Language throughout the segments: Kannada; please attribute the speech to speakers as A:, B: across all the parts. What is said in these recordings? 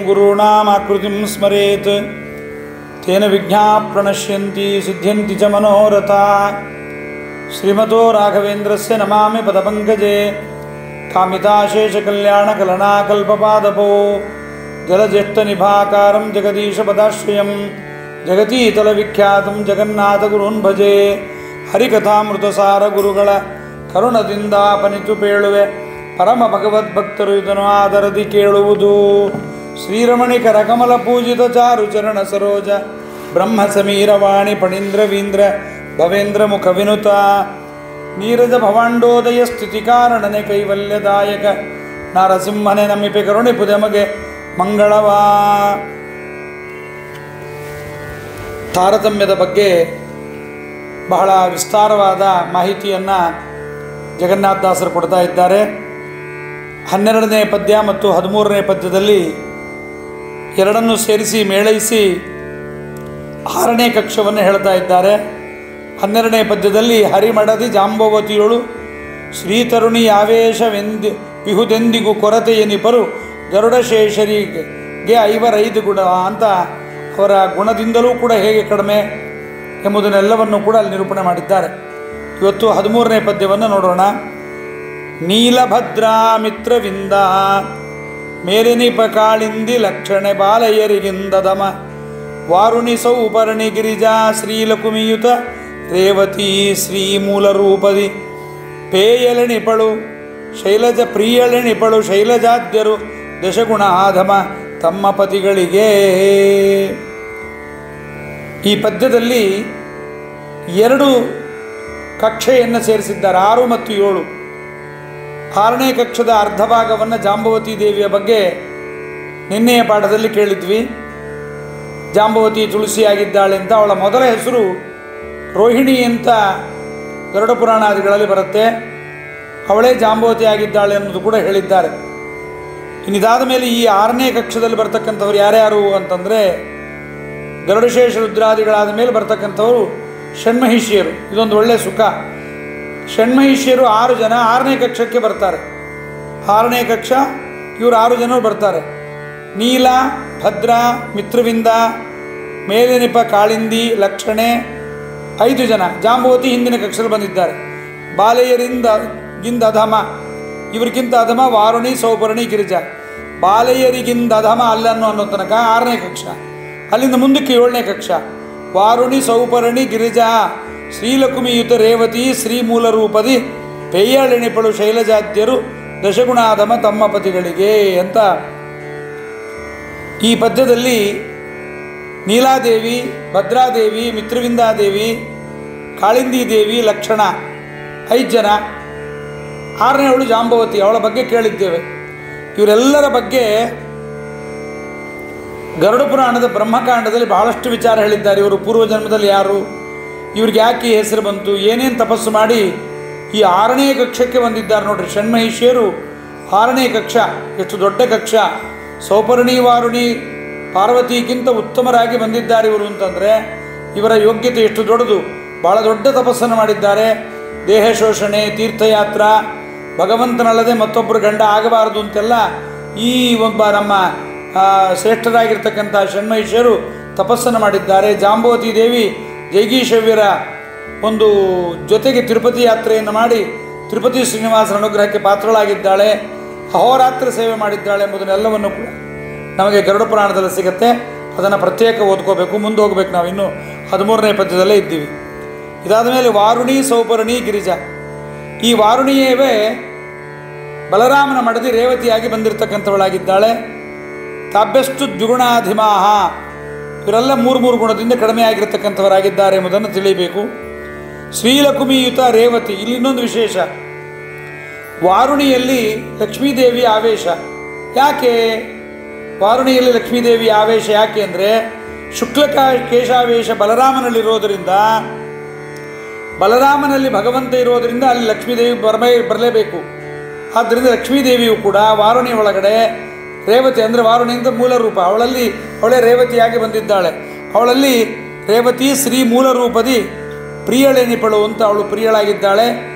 A: ಗುರುಣಾಮಾಕೃತಿಂ ಸ್ಮರೇತ್ ತೇನ ವಿಘ್ನಾ ಪ್ರಣಶ್ಯಂತಿ ಸಿದ್ಧ್ಯಂತಿ ಚ ಮನೋರಥಾ. ಶ್ರೀಮತೋ ರಾಘವೇಂದ್ರಸ್ಯ ನಮಾಮಿ ಪದಪಂಕಜೇ ಕಾಮಿತಾಶೇಷಕಲ್ಯಾಣಕಲನಾಕಲ್ಪಪಾದಪೋ ಜಲಜ್ಯೇಷ್ಠನಿಭಾಕಾರಂ ಜಗದೀಶಪದಾಶ್ರಯಂ ಜಗತೀತಲವಿಖ್ಯಾತಂ ಜಗನ್ನಾಥಗುರುನ್ ಭಜೆ. ಹರಿಕಥಾಮೃತಸಾರ ಗುರುಗಳ ಕರುಣದಿಂದಾಪನಿತು ಪೇಳುವೆ ಪರಮ ಭಗವದ್ಭಕ್ತರು ಇದನ್ನು ಆದರದಿ ಕೇಳುವುದು. ಶ್ರೀರಮಣಿಕರ ಕಮಲ ಪೂಜಿತ ಚಾರು ಚರಣ ಸರೋಜ ಬ್ರಹ್ಮ ಸಮೀರವಾಣಿ ಫಣೀಂದ್ರವೀಂದ್ರ ಭವೇಂದ್ರ ಮುಖ ವಿನುತ ನೀರಜ ಭವಾಂಡೋದಯ ಸ್ಥಿತಿ ಕಾರಣನೆ ಕೈವಲ್ಯದಾಯಕ ನಾರಸಿಂಹನೆ ನಮಿಪೆ ಕರುಣಿಪುದೆ ಮಗೆ ಮಂಗಳವಾ. ತಾರತಮ್ಯದ ಬಗ್ಗೆ ಬಹಳ ವಿಸ್ತಾರವಾದ ಮಾಹಿತಿಯನ್ನು ಜಗನ್ನಾಥದಾಸರು ಕೊಡ್ತಾ ಇದ್ದಾರೆ. 12ನೇ ಪದ್ಯ ಮತ್ತು 13ನೇ ಪದ್ಯದಲ್ಲಿ ಎರಡನ್ನೂ ಸೇರಿಸಿ ಮೇಳೈಸಿ 6ನೇ ಕಕ್ಷವನ್ನು ಹೇಳ್ತಾ ಇದ್ದಾರೆ. 12ನೇ ಪದ್ಯದಲ್ಲಿ ಹರಿಮಡದಿ ಜಾಂಬವತಿಯೊಳು ಶ್ರೀತರುಣಿ ಆವೇಶವೆಂದಿ ಪಿಹುದೆಂದಿಗೂ ಕೊರತೆಯನಿಪರು ಗರುಡಶೇಷರಿಗೆ 5 ಗುಣ ಅಂತ ಅವರ ಗುಣದಿಂದಲೂ ಕೂಡ ಹೇಗೆ ಕಡಿಮೆ ಎಂಬುದನ್ನೆಲ್ಲವನ್ನು ಕೂಡ ಅಲ್ಲಿ ನಿರೂಪಣೆ ಮಾಡಿದ್ದಾರೆ. ಇವತ್ತು 13ನೇ ಪದ್ಯವನ್ನು ನೋಡೋಣ. ನೀಲಭದ್ರಾ ಮಿತ್ರವಿಂದ ಮೇಲಿನಿಪ ಕಾಳಿಂದಿ ಲಕ್ಷಣೆ ಬಾಲಯ್ಯರಿಗಿಂದದಮ ವಾರುಣಿ ಸೌಪರ್ಣಿ ಗಿರಿಜಾ ಶ್ರೀಲಕುಮಿಯುತ ರೇವತಿ ಶ್ರೀಮೂಲ ರೂಪದಿ ಪೇಯಳೆಣಿಪಳು ಶೈಲಜ ಪ್ರಿಯಳೆಣಿಪಳು ಶೈಲಜಾದ್ಯರು ದಶಗುಣ ಆಧಮ ತಮ್ಮ ಪತಿಗಳಿಗೆ. ಈ ಪದ್ಯದಲ್ಲಿ 2 ಕಕ್ಷೆಯನ್ನು ಸೇರಿಸಿದ್ದಾರೆ, 6 ಮತ್ತು 7. 6ನೇ ಕಕ್ಷದ ಅರ್ಧ ಭಾಗವನ್ನು ಜಾಂಬವತಿ ದೇವಿಯ ಬಗ್ಗೆ ನಿನ್ನೆಯ ಪಾಠದಲ್ಲಿ ಕೇಳಿದ್ವಿ. ಜಾಂಬವತಿ ತುಳಸಿಯಾಗಿದ್ದಾಳೆ ಅಂತ. ಅವಳ ಮೊದಲ ಹೆಸರು ರೋಹಿಣಿ ಅಂತ ಗರುಡ ಪುರಾಣಾದಿಗಳಲ್ಲಿ ಬರುತ್ತೆ. ಅವಳೇ ಜಾಂಬವತಿ ಆಗಿದ್ದಾಳೆ ಅನ್ನೋದು ಕೂಡ ಹೇಳಿದ್ದಾರೆ. ಇನ್ನಿದಾದ ಮೇಲೆ ಈ 6ನೇ ಕಕ್ಷದಲ್ಲಿ ಬರ್ತಕ್ಕಂಥವ್ರು ಯಾರ್ಯಾರು ಅಂತಂದರೆ ಗರುಡಶೇಷ ರುದ್ರಾದಿಗಳಾದ ಮೇಲೆ ಬರ್ತಕ್ಕಂಥವರು ಷಣ್ಮಹಿಷಿಯರು. ಇದೊಂದು ಒಳ್ಳೆಯ ಸುಖ. ಷಣ್ಮಹಿಷಿಯರು 6 ಜನ 6ನೇ ಕಕ್ಷಕ್ಕೆ ಬರ್ತಾರೆ. 6ನೇ ಕಕ್ಷ ಇವರು 6 ಜನರು ಬರ್ತಾರೆ. ನೀಲ, ಭದ್ರ, ಮಿತ್ರವಿಂದ, ಮೇಲಿನಿಪ ಕಾಳಿಂದಿ, ಲಕ್ಷಣೆ 5 ಜನ. ಜಾಂಬವತಿ ಹಿಂದಿನ ಕಕ್ಷದಲ್ಲಿ ಬಂದಿದ್ದಾರೆ. ಬಾಲೆಯರಿಂದ ಅಧಮ, ಇವ್ರಿಗಿಂತ ಅಧಮ ವಾರುಣಿ ಸೌಪರ್ಣಿ ಗಿರಿಜಾ. ಬಾಲೆಯರಿಗಿಂದ ಅಧಮ ಅನ್ನೋ ತನಕ 6ನೇ ಕಕ್ಷ. ಅಲ್ಲಿಂದ ಮುಂದಕ್ಕೆ 7ನೇ ಕಕ್ಷ. ವಾರುಣಿ ಸೌಪರ್ಣಿ ಗಿರಿಜಾ ಶ್ರೀಲಕುಮಿಯುತ ರೇವತಿ ಶ್ರೀಮೂಲ ರೂಪದಿ ಪೇಯಳೆಣಿಪಳು ಶೈಲಜಾದ್ಯರು ದಶಗುಣಾಧಮ ತಮ್ಮ ಪತಿಗಳಿಗೆ ಅಂತ. ಈ ಪದ್ಯದಲ್ಲಿ ನೀಲಾದೇವಿ, ಭದ್ರಾದೇವಿ, ಮಿತ್ರವಿಂದಾದೇವಿ, ಕಾಳಿಂದಿ ದೇವಿ, ಲಕ್ಷಣ 5 ಜನ. 6ನೇವಳು ಜಾಂಬವತಿ, ಅವಳ ಬಗ್ಗೆ ಕೇಳಿದ್ದೇವೆ. ಇವರೆಲ್ಲರ ಬಗ್ಗೆ ಗರುಡ ಪುರಾಣದ ಬ್ರಹ್ಮಕಾಂಡದಲ್ಲಿ ಬಹಳಷ್ಟು ವಿಚಾರ ಹೇಳಿದ್ದಾರೆ. ಇವರು ಪೂರ್ವಜನ್ಮದಲ್ಲಿ ಯಾರು, ಇವ್ರಿಗೆ ಯಾಕೆ ಹೆಸರು ಬಂತು, ಏನೇನು ತಪಸ್ಸು ಮಾಡಿ ಈ 6ನೇ ಕಕ್ಷಕ್ಕೆ ಬಂದಿದ್ದಾರೆ ನೋಡ್ರಿ. ಷಣ್ಮಹಿಷಿಯರು 6ನೇ ಕಕ್ಷ, ಎಷ್ಟು ದೊಡ್ಡ ಕಕ್ಷ. ಸೌಪರ್ಣಿ ವಾರುಣಿ ಪಾರ್ವತಿಗಿಂತ ಉತ್ತಮರಾಗಿ ಬಂದಿದ್ದಾರೆ ಇವರು ಅಂತಂದರೆ ಇವರ ಯೋಗ್ಯತೆ ಎಷ್ಟು ದೊಡ್ಡದು. ಭಾಳ ದೊಡ್ಡ ತಪಸ್ಸನ್ನು ಮಾಡಿದ್ದಾರೆ. ದೇಹ ಶೋಷಣೆ, ತೀರ್ಥಯಾತ್ರ, ಭಗವಂತನಲ್ಲದೆ ಮತ್ತೊಬ್ಬರು ಗಂಡ ಆಗಬಾರದು ಅಂತೆಲ್ಲ ಈ ಒಬ್ಬ ನಮ್ಮ ಶ್ರೇಷ್ಠರಾಗಿರ್ತಕ್ಕಂಥ ಷಣ್ಮಹಿಷಿಯರು ತಪಸ್ಸನ್ನು ಮಾಡಿದ್ದಾರೆ. ಜಾಂಬವತಿ ದೇವಿ ಜೈಗೀಶವ್ಯರ ಒಂದು ಜೊತೆಗೆ ತಿರುಪತಿ ಯಾತ್ರೆಯನ್ನು ಮಾಡಿ ತಿರುಪತಿ ಶ್ರೀನಿವಾಸರ ಅನುಗ್ರಹಕ್ಕೆ ಪಾತ್ರಳಾಗಿದ್ದಾಳೆ. ಅಹೋರಾತ್ರ ಸೇವೆ ಮಾಡಿದ್ದಾಳೆ ಎಂಬುದನ್ನೆಲ್ಲವನ್ನು ಕೂಡ ನಮಗೆ ಗರುಡ ಪುರಾಣದಲ್ಲಿ ಸಿಗುತ್ತೆ. ಅದನ್ನು ಪ್ರತ್ಯೇಕ ಓದ್ಕೋಬೇಕು. ಮುಂದೆ ಹೋಗ್ಬೇಕು. ನಾವು ಇನ್ನೂ 13ನೇ ಪದ್ಯದಲ್ಲೇ ಇದ್ದೀವಿ. ಇದಾದ ಮೇಲೆ ವಾರುಣಿ ಸೌಪರ್ಣಿ ಗಿರಿಜಾ. ಈ ವಾರುಣಿಯವೇ ಬಲರಾಮನ ಮಡದಿ ರೇವತಿಯಾಗಿ ಬಂದಿರತಕ್ಕಂಥವಳಾಗಿದ್ದಾಳೆ. ತಾಭ್ಯಸ್ತು ದ್ವಿಗುಣಾಧಿಮಾಹ, ಇವರೆಲ್ಲ 3 ಗುಣದಿಂದ ಕಡಿಮೆ ಆಗಿರತಕ್ಕಂಥವರಾಗಿದ್ದಾರೆ ಎಂಬುದನ್ನು ತಿಳಿಯಬೇಕು. ಶ್ರೀಲಕುಮಿಯುತ ರೇವತಿ. ಇಲ್ಲಿ ಇನ್ನೊಂದು ವಿಶೇಷ, ವಾರುಣಿಯಲ್ಲಿ ಲಕ್ಷ್ಮೀದೇವಿಯ ಆವೇಶ. ಯಾಕೆ ವಾರುಣಿಯಲ್ಲಿ ಲಕ್ಷ್ಮೀದೇವಿಯ ಆವೇಶ ಯಾಕೆ ಅಂದರೆ ಶುಕ್ಲಕೇಶಾವೇಶ ಬಲರಾಮನಲ್ಲಿರೋದರಿಂದ, ಬಲರಾಮನಲ್ಲಿ ಭಗವಂತ ಇರೋದರಿಂದ ಅಲ್ಲಿ ಲಕ್ಷ್ಮೀದೇವಿ ಬರಲೇಬೇಕು. ಆದ್ದರಿಂದ ಲಕ್ಷ್ಮೀದೇವಿಯು ಕೂಡ ವಾರುಣಿ ಒಳಗಡೆ ರೇವತಿ ಅಂದರೆ ವಾರುಣಿಯಿಂದ ಮೂಲ ರೂಪ, ಅವಳೇ ರೇವತಿಯಾಗಿ ಬಂದಿದ್ದಾಳೆ. ಅವಳಲ್ಲಿ ರೇವತಿ ಶ್ರೀ ಮೂಲ ರೂಪದಿ ಪ್ರಿಯಳೆನಿಪಳು ಅಂತ ಅವಳು ಪ್ರಿಯಳಾಗಿದ್ದಾಳೆ.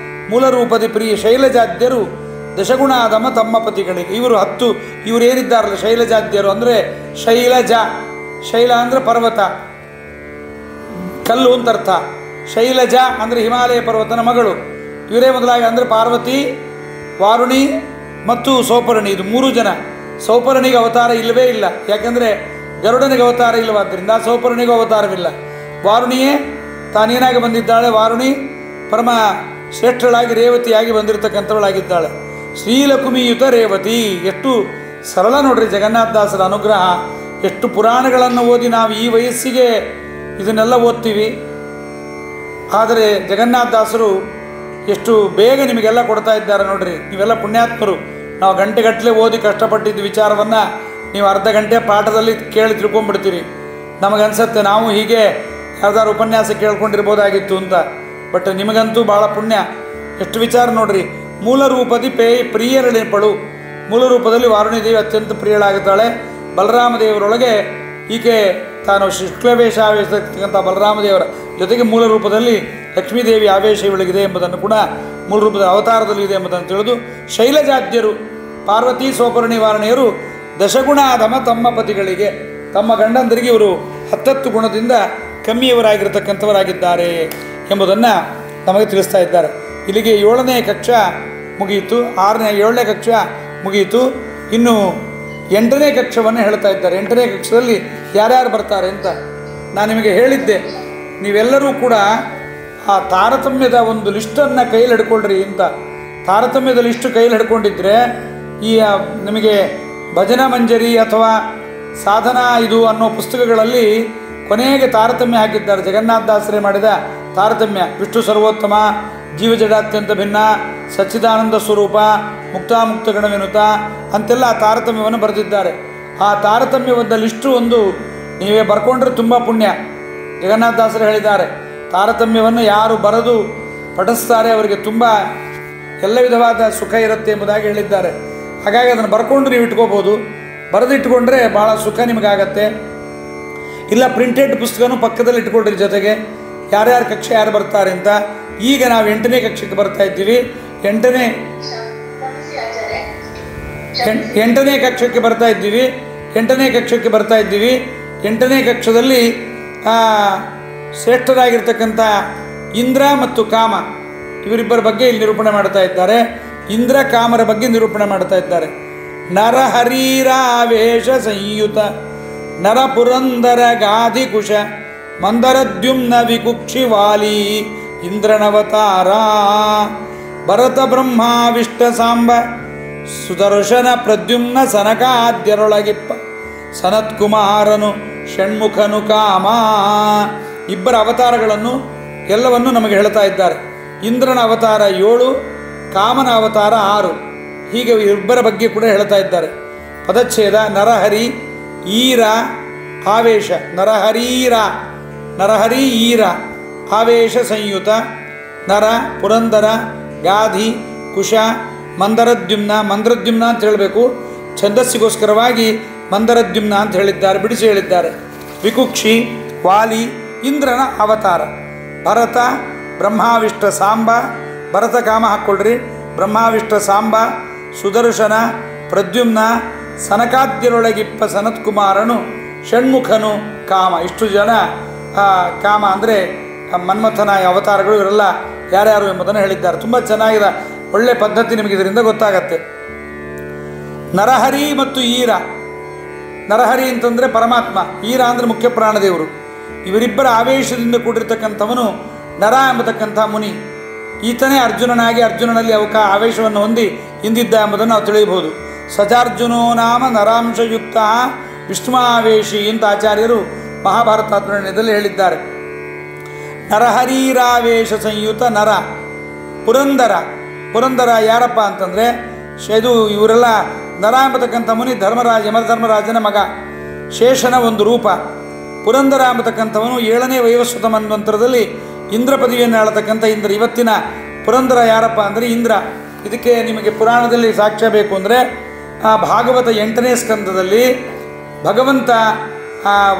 A: ಮೂಲ ರೂಪದಿ ಪ್ರಿಯ ಶೈಲಜಾದ್ಯರು ದಶಗುಣಾದಮ ತಮ್ಮ ಪತಿಗಳಿಗೆ. ಇವರು ಇವರೇನಿದ್ದಾರಲ್ಲ ಶೈಲಜಾದ್ಯರು ಅಂದರೆ ಶೈಲ ಅಂದರೆ ಪರ್ವತ, ಕಲ್ಲು ಅಂತ ಅರ್ಥ. ಶೈಲಜ ಅಂದರೆ ಹಿಮಾಲಯ ಪರ್ವತನ ಮಗಳು. ಇವರೇ ಮೊದಲಾಗಿ ಅಂದರೆ ಪಾರ್ವತಿ, ವಾರುಣಿ ಮತ್ತು ಸೌಪರ್ಣಿ, ಇದು 3 ಜನ. ಸೌಪರ್ಣಿಗೆ ಅವತಾರ ಇಲ್ಲವೇ ಇಲ್ಲ, ಯಾಕೆಂದರೆ ಗರುಡನಿಗೆ ಅವತಾರ ಇಲ್ಲವಾದ್ದರಿಂದ ಸೌಪರ್ಣಿಗೂ ಅವತಾರವಿಲ್ಲ. ವಾರುಣಿಯೇ ತಾನೇನಾಗಿ ಬಂದಿದ್ದಾಳೆ. ವಾರುಣಿ ಪರಮ ಶ್ರೇಷ್ಠಳಾಗಿ ರೇವತಿಯಾಗಿ ಬಂದಿರತಕ್ಕಂಥವಳಾಗಿದ್ದಾಳೆ. ಶ್ರೀಲಕುಮಿಯುತ ರೇವತಿ. ಎಷ್ಟು ಸರಳ ನೋಡ್ರಿ ಜಗನ್ನಾಥದಾಸರ ಅನುಗ್ರಹ. ಎಷ್ಟು ಪುರಾಣಗಳನ್ನು ಓದಿ ನಾವು ಈ ವಯಸ್ಸಿಗೆ ಇದನ್ನೆಲ್ಲ ಓದ್ತೀವಿ. ಆದರೆ ಜಗನ್ನಾಥದಾಸರು ಎಷ್ಟು ಬೇಗ ನಿಮಗೆಲ್ಲ ಕೊಡ್ತಾ ಇದ್ದಾರೆ ನೋಡ್ರಿ. ನೀವೆಲ್ಲ ಪುಣ್ಯಾತ್ಮರು. ನಾವು ಗಂಟೆಗಟ್ಟಲೆ ಓದಿ ಕಷ್ಟಪಟ್ಟಿದ್ದ ವಿಚಾರವನ್ನು ನೀವು ಅರ್ಧ ಗಂಟೆ ಪಾಠದಲ್ಲಿ ಕೇಳಿ ತಿಳ್ಕೊಂಡ್ಬಿಡ್ತೀರಿ. ನಮಗನ್ಸತ್ತೆ ನಾವು ಹೀಗೆ ಯಾವ್ದಾದ್ರು ಉಪನ್ಯಾಸ ಕೇಳ್ಕೊಂಡಿರ್ಬೋದಾಗಿತ್ತು ಅಂತ. ಬಟ್ ನಿಮಗಂತೂ ಭಾಳ ಪುಣ್ಯ. ಎಷ್ಟು ವಿಚಾರ ನೋಡ್ರಿ. ಮೂಲ ರೂಪದಿ ಪ್ರಿಯರೆಳೆಪಳು. ಮೂಲ ರೂಪದಲ್ಲಿ ವಾರುಣಿದೇವಿ ಅತ್ಯಂತ ಪ್ರಿಯಳಾಗುತ್ತಾಳೆ. ಬಲರಾಮದೇವರೊಳಗೆ ಈಕೆ ತಾನು ಶುಕ್ಲವೇಷ ಆವೇಶಿರ್ತಕ್ಕಂಥ ಬಲರಾಮದೇವರ ಜೊತೆಗೆ ಮೂಲ ರೂಪದಲ್ಲಿ ಲಕ್ಷ್ಮೀದೇವಿ ಆವೇಶ ಇವಳಿಗಿದೆ ಎಂಬುದನ್ನು ಕೂಡ ಮೂಲ ರೂಪದ ಅವತಾರದಲ್ಲಿ ಇದೆ ಎಂಬುದನ್ನು ತಿಳಿದು ಶೈಲಜಾದ್ಯರು ಪಾರ್ವತಿ ಸೌಪರ್ಣಿ ವಾರಣೆಯರು ದಶಗುಣಾಧಮ ತಮ್ಮ ಪತಿಗಳಿಗೆ, ತಮ್ಮ ಗಂಡಂದರಿಗೆ ಇವರು 10 ಗುಣದಿಂದ ಕಮ್ಮಿಯವರಾಗಿರ್ತಕ್ಕಂಥವರಾಗಿದ್ದಾರೆ ಎಂಬುದನ್ನು ನಮಗೆ ತಿಳಿಸ್ತಾ ಇದ್ದಾರೆ. ಇಲ್ಲಿಗೆ 7ನೇ ಕಕ್ಷಾ ಮುಗಿಯಿತು. 7ನೇ ಕಕ್ಷಾ ಮುಗಿಯಿತು. ಇನ್ನು 8ನೇ ಕಕ್ಷವನ್ನು ಹೇಳ್ತಾ ಇದ್ದಾರೆ. 8ನೇ ಕಕ್ಷದಲ್ಲಿ ಯಾರ್ಯಾರು ಬರ್ತಾರೆ ಅಂತ ನಾನು ನಿಮಗೆ ಹೇಳಿದ್ದೆ. ನೀವೆಲ್ಲರೂ ಕೂಡ ಆ ತಾರತಮ್ಯದ ಒಂದು ಲಿಸ್ಟನ್ನು ಕೈಯಲ್ಲಿ ಹಿಡ್ಕೊಳ್ರಿ ಅಂತ. ತಾರತಮ್ಯದ ಲಿಸ್ಟು ಕೈಯಲ್ಲಿ ಹಿಡ್ಕೊಂಡಿದ್ರೆ ಈ ನಿಮಗೆ ಭಜನಾ ಮಂಜರಿ ಅಥವಾ ಸಾಧನಾ ಇದು ಅನ್ನೋ ಪುಸ್ತಕಗಳಲ್ಲಿ ಕೊನೆಗೆ ತಾರತಮ್ಯ ಹಾಕಿದ್ದಾರೆ. ಜಗನ್ನಾಥದಾಸರೇ ಮಾಡಿದ ತಾರತಮ್ಯ. ವಿಷ್ಣು ಸರ್ವೋತ್ತಮ, ಜೀವಜಡಾತ್ಯಂತ ಭಿನ್ನ, ಸಚ್ಚಿದಾನಂದ ಸ್ವರೂಪ, ಮುಕ್ತಾಮುಕ್ತ ಗಣವಿನುತ ಅಂತೆಲ್ಲ ಆ ತಾರತಮ್ಯವನ್ನು ಬರೆದಿದ್ದಾರೆ. ಆ ತಾರತಮ್ಯವಾದ ಲಿಸ್ಟು ಒಂದು ನೀವೇ ಬರ್ಕೊಂಡ್ರೆ ತುಂಬ ಪುಣ್ಯ. ಜಗನ್ನಾಥದಾಸರು ಹೇಳಿದ್ದಾರೆ, ತಾರತಮ್ಯವನ್ನು ಯಾರು ಬರೆದು ಪಠಿಸ್ತಾರೆ ಅವರಿಗೆ ತುಂಬ ಎಲ್ಲ ವಿಧವಾದ ಸುಖ ಇರುತ್ತೆ ಎಂಬುದಾಗಿ ಹೇಳಿದ್ದಾರೆ. ಹಾಗಾಗಿ ಅದನ್ನು ಬರ್ಕೊಂಡು ನೀವು ಇಟ್ಕೋಬೋದು. ಬರೆದಿಟ್ಕೊಂಡ್ರೆ ಭಾಳ ಸುಖ ನಿಮಗಾಗತ್ತೆ. ಇಲ್ಲ ಪ್ರಿಂಟೆಡ್ ಪುಸ್ತಕನೂ ಪಕ್ಕದಲ್ಲಿ ಇಟ್ಕೊಳ್ರಿ ಜೊತೆಗೆ, ಯಾರ್ಯಾರು ಕಕ್ಷೆ ಯಾರು ಬರ್ತಾರೆ ಅಂತ. ಈಗ ನಾವು 8ನೇ ಕಕ್ಷೆಗೆ ಬರ್ತಾ ಇದ್ದೀವಿ. 8ನೇ ಕಕ್ಷಕ್ಕೆ ಬರ್ತಾ ಇದ್ದೀವಿ. 8ನೇ ಕಕ್ಷದಲ್ಲಿ ಶ್ರೇಷ್ಠರಾಗಿರ್ತಕ್ಕಂಥ ಇಂದ್ರ ಮತ್ತು ಕಾಮ ಇವರಿಬ್ಬರ ಬಗ್ಗೆ ಇಲ್ಲಿ ನಿರೂಪಣೆ ಮಾಡ್ತಾ ಇದ್ದಾರೆ. ಇಂದ್ರ ಕಾಮರ ಬಗ್ಗೆ ನಿರೂಪಣೆ ಮಾಡ್ತಾ ಇದ್ದಾರೆ. ನರಹರೀರಾವೇಶ ಸಂಯುತ ನರ ಪುರಂದರ ಗಾಧಿ ಕುಶ ಮಂದರದ್ಯುಮ್ನ ವಿಕುಕ್ಷಿ ವಾಲಿ ಇಂದ್ರನವತಾರ ಭರತ ಬ್ರಹ್ಮಾವಿಷ್ಟ ಸಾಂಬ ಸುದರ್ಶನ ಪ್ರದ್ಯುಮ್ನ ಸನಕಾದ್ಯರೊಳಗಿಪ್ಪ ಸನತ್ಕುಮಾರನು ಷಣ್ಮುಖನು ಕಾಮ. ಇಬ್ಬರ ಅವತಾರಗಳನ್ನು ಎಲ್ಲವನ್ನು ನಮಗೆ ಹೇಳ್ತಾ ಇದ್ದಾರೆ. ಇಂದ್ರನ ಅವತಾರ 7, ಕಾಮನ ಅವತಾರ 6. ಹೀಗೆ ಇಬ್ಬರ ಬಗ್ಗೆ ಕೂಡ ಹೇಳ್ತಾ ಇದ್ದಾರೆ. ಪದಚ್ಛೇದ ನರಹರಿ ಈರ ಆವೇಶ. ನರಹರಿ ಈರ ಆವೇಶ ಸಂಯುತ ನರ ಪುರಂದರ ಗಾಧಿ ಕುಶ ಮಂದರದ್ಯುಮ್ನ ಅಂತ ಹೇಳಬೇಕು. ಛಂದಸ್ಸಿಗೋಸ್ಕರವಾಗಿ ಮಂದರದ್ಯುಮ್ನ ಅಂತ ಹೇಳಿದ್ದಾರೆ, ಬಿಡಿಸಿ ಹೇಳಿದ್ದಾರೆ. ವಿಕುಕ್ಷಿ ವಾಲಿ ಇಂದ್ರನ ಅವತಾರ. ಭರತ ಬ್ರಹ್ಮಾವಿಷ್ಟ ಸಾಂಬ, ಭರತ ಕಾಮ ಹಾಕ್ಕೊಳ್ರಿ. ಬ್ರಹ್ಮಾವಿಷ್ಟ ಸಾಂಬ ಸುದರ್ಶನ ಪ್ರದ್ಯುಮ್ನ ಸನಕಾದ್ಯರೊಳಗಿಪ್ಪ ಸನತ್ಕುಮಾರನು ಷಣ್ಮುಖನು ಕಾಮ. ಇಷ್ಟು ಜನ ಕಾಮ ಅಂದರೆ ಮನ್ಮಥನ ಅವತಾರಗಳು. ಇವರೆಲ್ಲ ಯಾರ್ಯಾರು ಎಂಬುದನ್ನು ಹೇಳಿದ್ದಾರೆ. ತುಂಬ ಚೆನ್ನಾಗಿದೆ, ಒಳ್ಳೆ ಪದ್ಧತಿ ನಿಮಗೆ ಇದರಿಂದ ಗೊತ್ತಾಗತ್ತೆ. ನರಹರಿ ಮತ್ತು ಈರ. ನರಹರಿ ಅಂತಂದರೆ ಪರಮಾತ್ಮ, ಈರ ಅಂದರೆ ಮುಖ್ಯ ಪ್ರಾಣದೇವರು. ಇವರಿಬ್ಬರ ಆವೇಶದಿಂದ ಕೂಡಿರ್ತಕ್ಕಂಥವನು ನರ ಎಂಬತಕ್ಕಂಥ ಮುನಿ. ಈತನೇ ಅರ್ಜುನನಾಗಿ ಅರ್ಜುನನಲ್ಲಿ ಆವೇಶವನ್ನು ಹೊಂದಿ ಹಿಂದಿದ್ದ ಎಂಬುದನ್ನು ನಾವು ತಿಳಿಯಬಹುದು. ಸಜಾರ್ಜುನೋ ನಾಮ ನರಾಂಶಯುಕ್ತ ವಿಷ್ಣುಮಾವೇಶಿ ಅಂತ ಆಚಾರ್ಯರು ಮಹಾಭಾರತ ನಿರ್ಣಯದಲ್ಲಿ ಹೇಳಿದ್ದಾರೆ. ನರಹರೀರಾವೇಶ ಸಂಯುತ ನರ ಪುರಂದರ ಯಾರಪ್ಪ ಅಂತಂದರೆ ಇವರೆಲ್ಲ ನರ ಎಂಬತಕ್ಕಂಥ ಮುನಿ ಯಮಧರ್ಮರಾಜನ ಮಗ, ಶೇಷನ ಒಂದು ರೂಪ. ಪುರಂದರ ಎಂಬತಕ್ಕಂಥವನು 7ನೇ ವೈವಸ್ವತ ಮನ್ವಂತರದಲ್ಲಿ ಇಂದ್ರ ಪದವಿಯನ್ನು ಆಳತಕ್ಕಂಥ ಇಂದ್ರ. ಇವತ್ತಿನ ಪುರಂದರ ಯಾರಪ್ಪ ಅಂದರೆ ಇಂದ್ರ. ಇದಕ್ಕೆ ನಿಮಗೆ ಪುರಾಣದಲ್ಲಿ ಸಾಕ್ಷ್ಯ ಬೇಕು ಅಂದರೆ ಭಾಗವತ 8ನೇ ಸ್ಕಂದದಲ್ಲಿ ಭಗವಂತ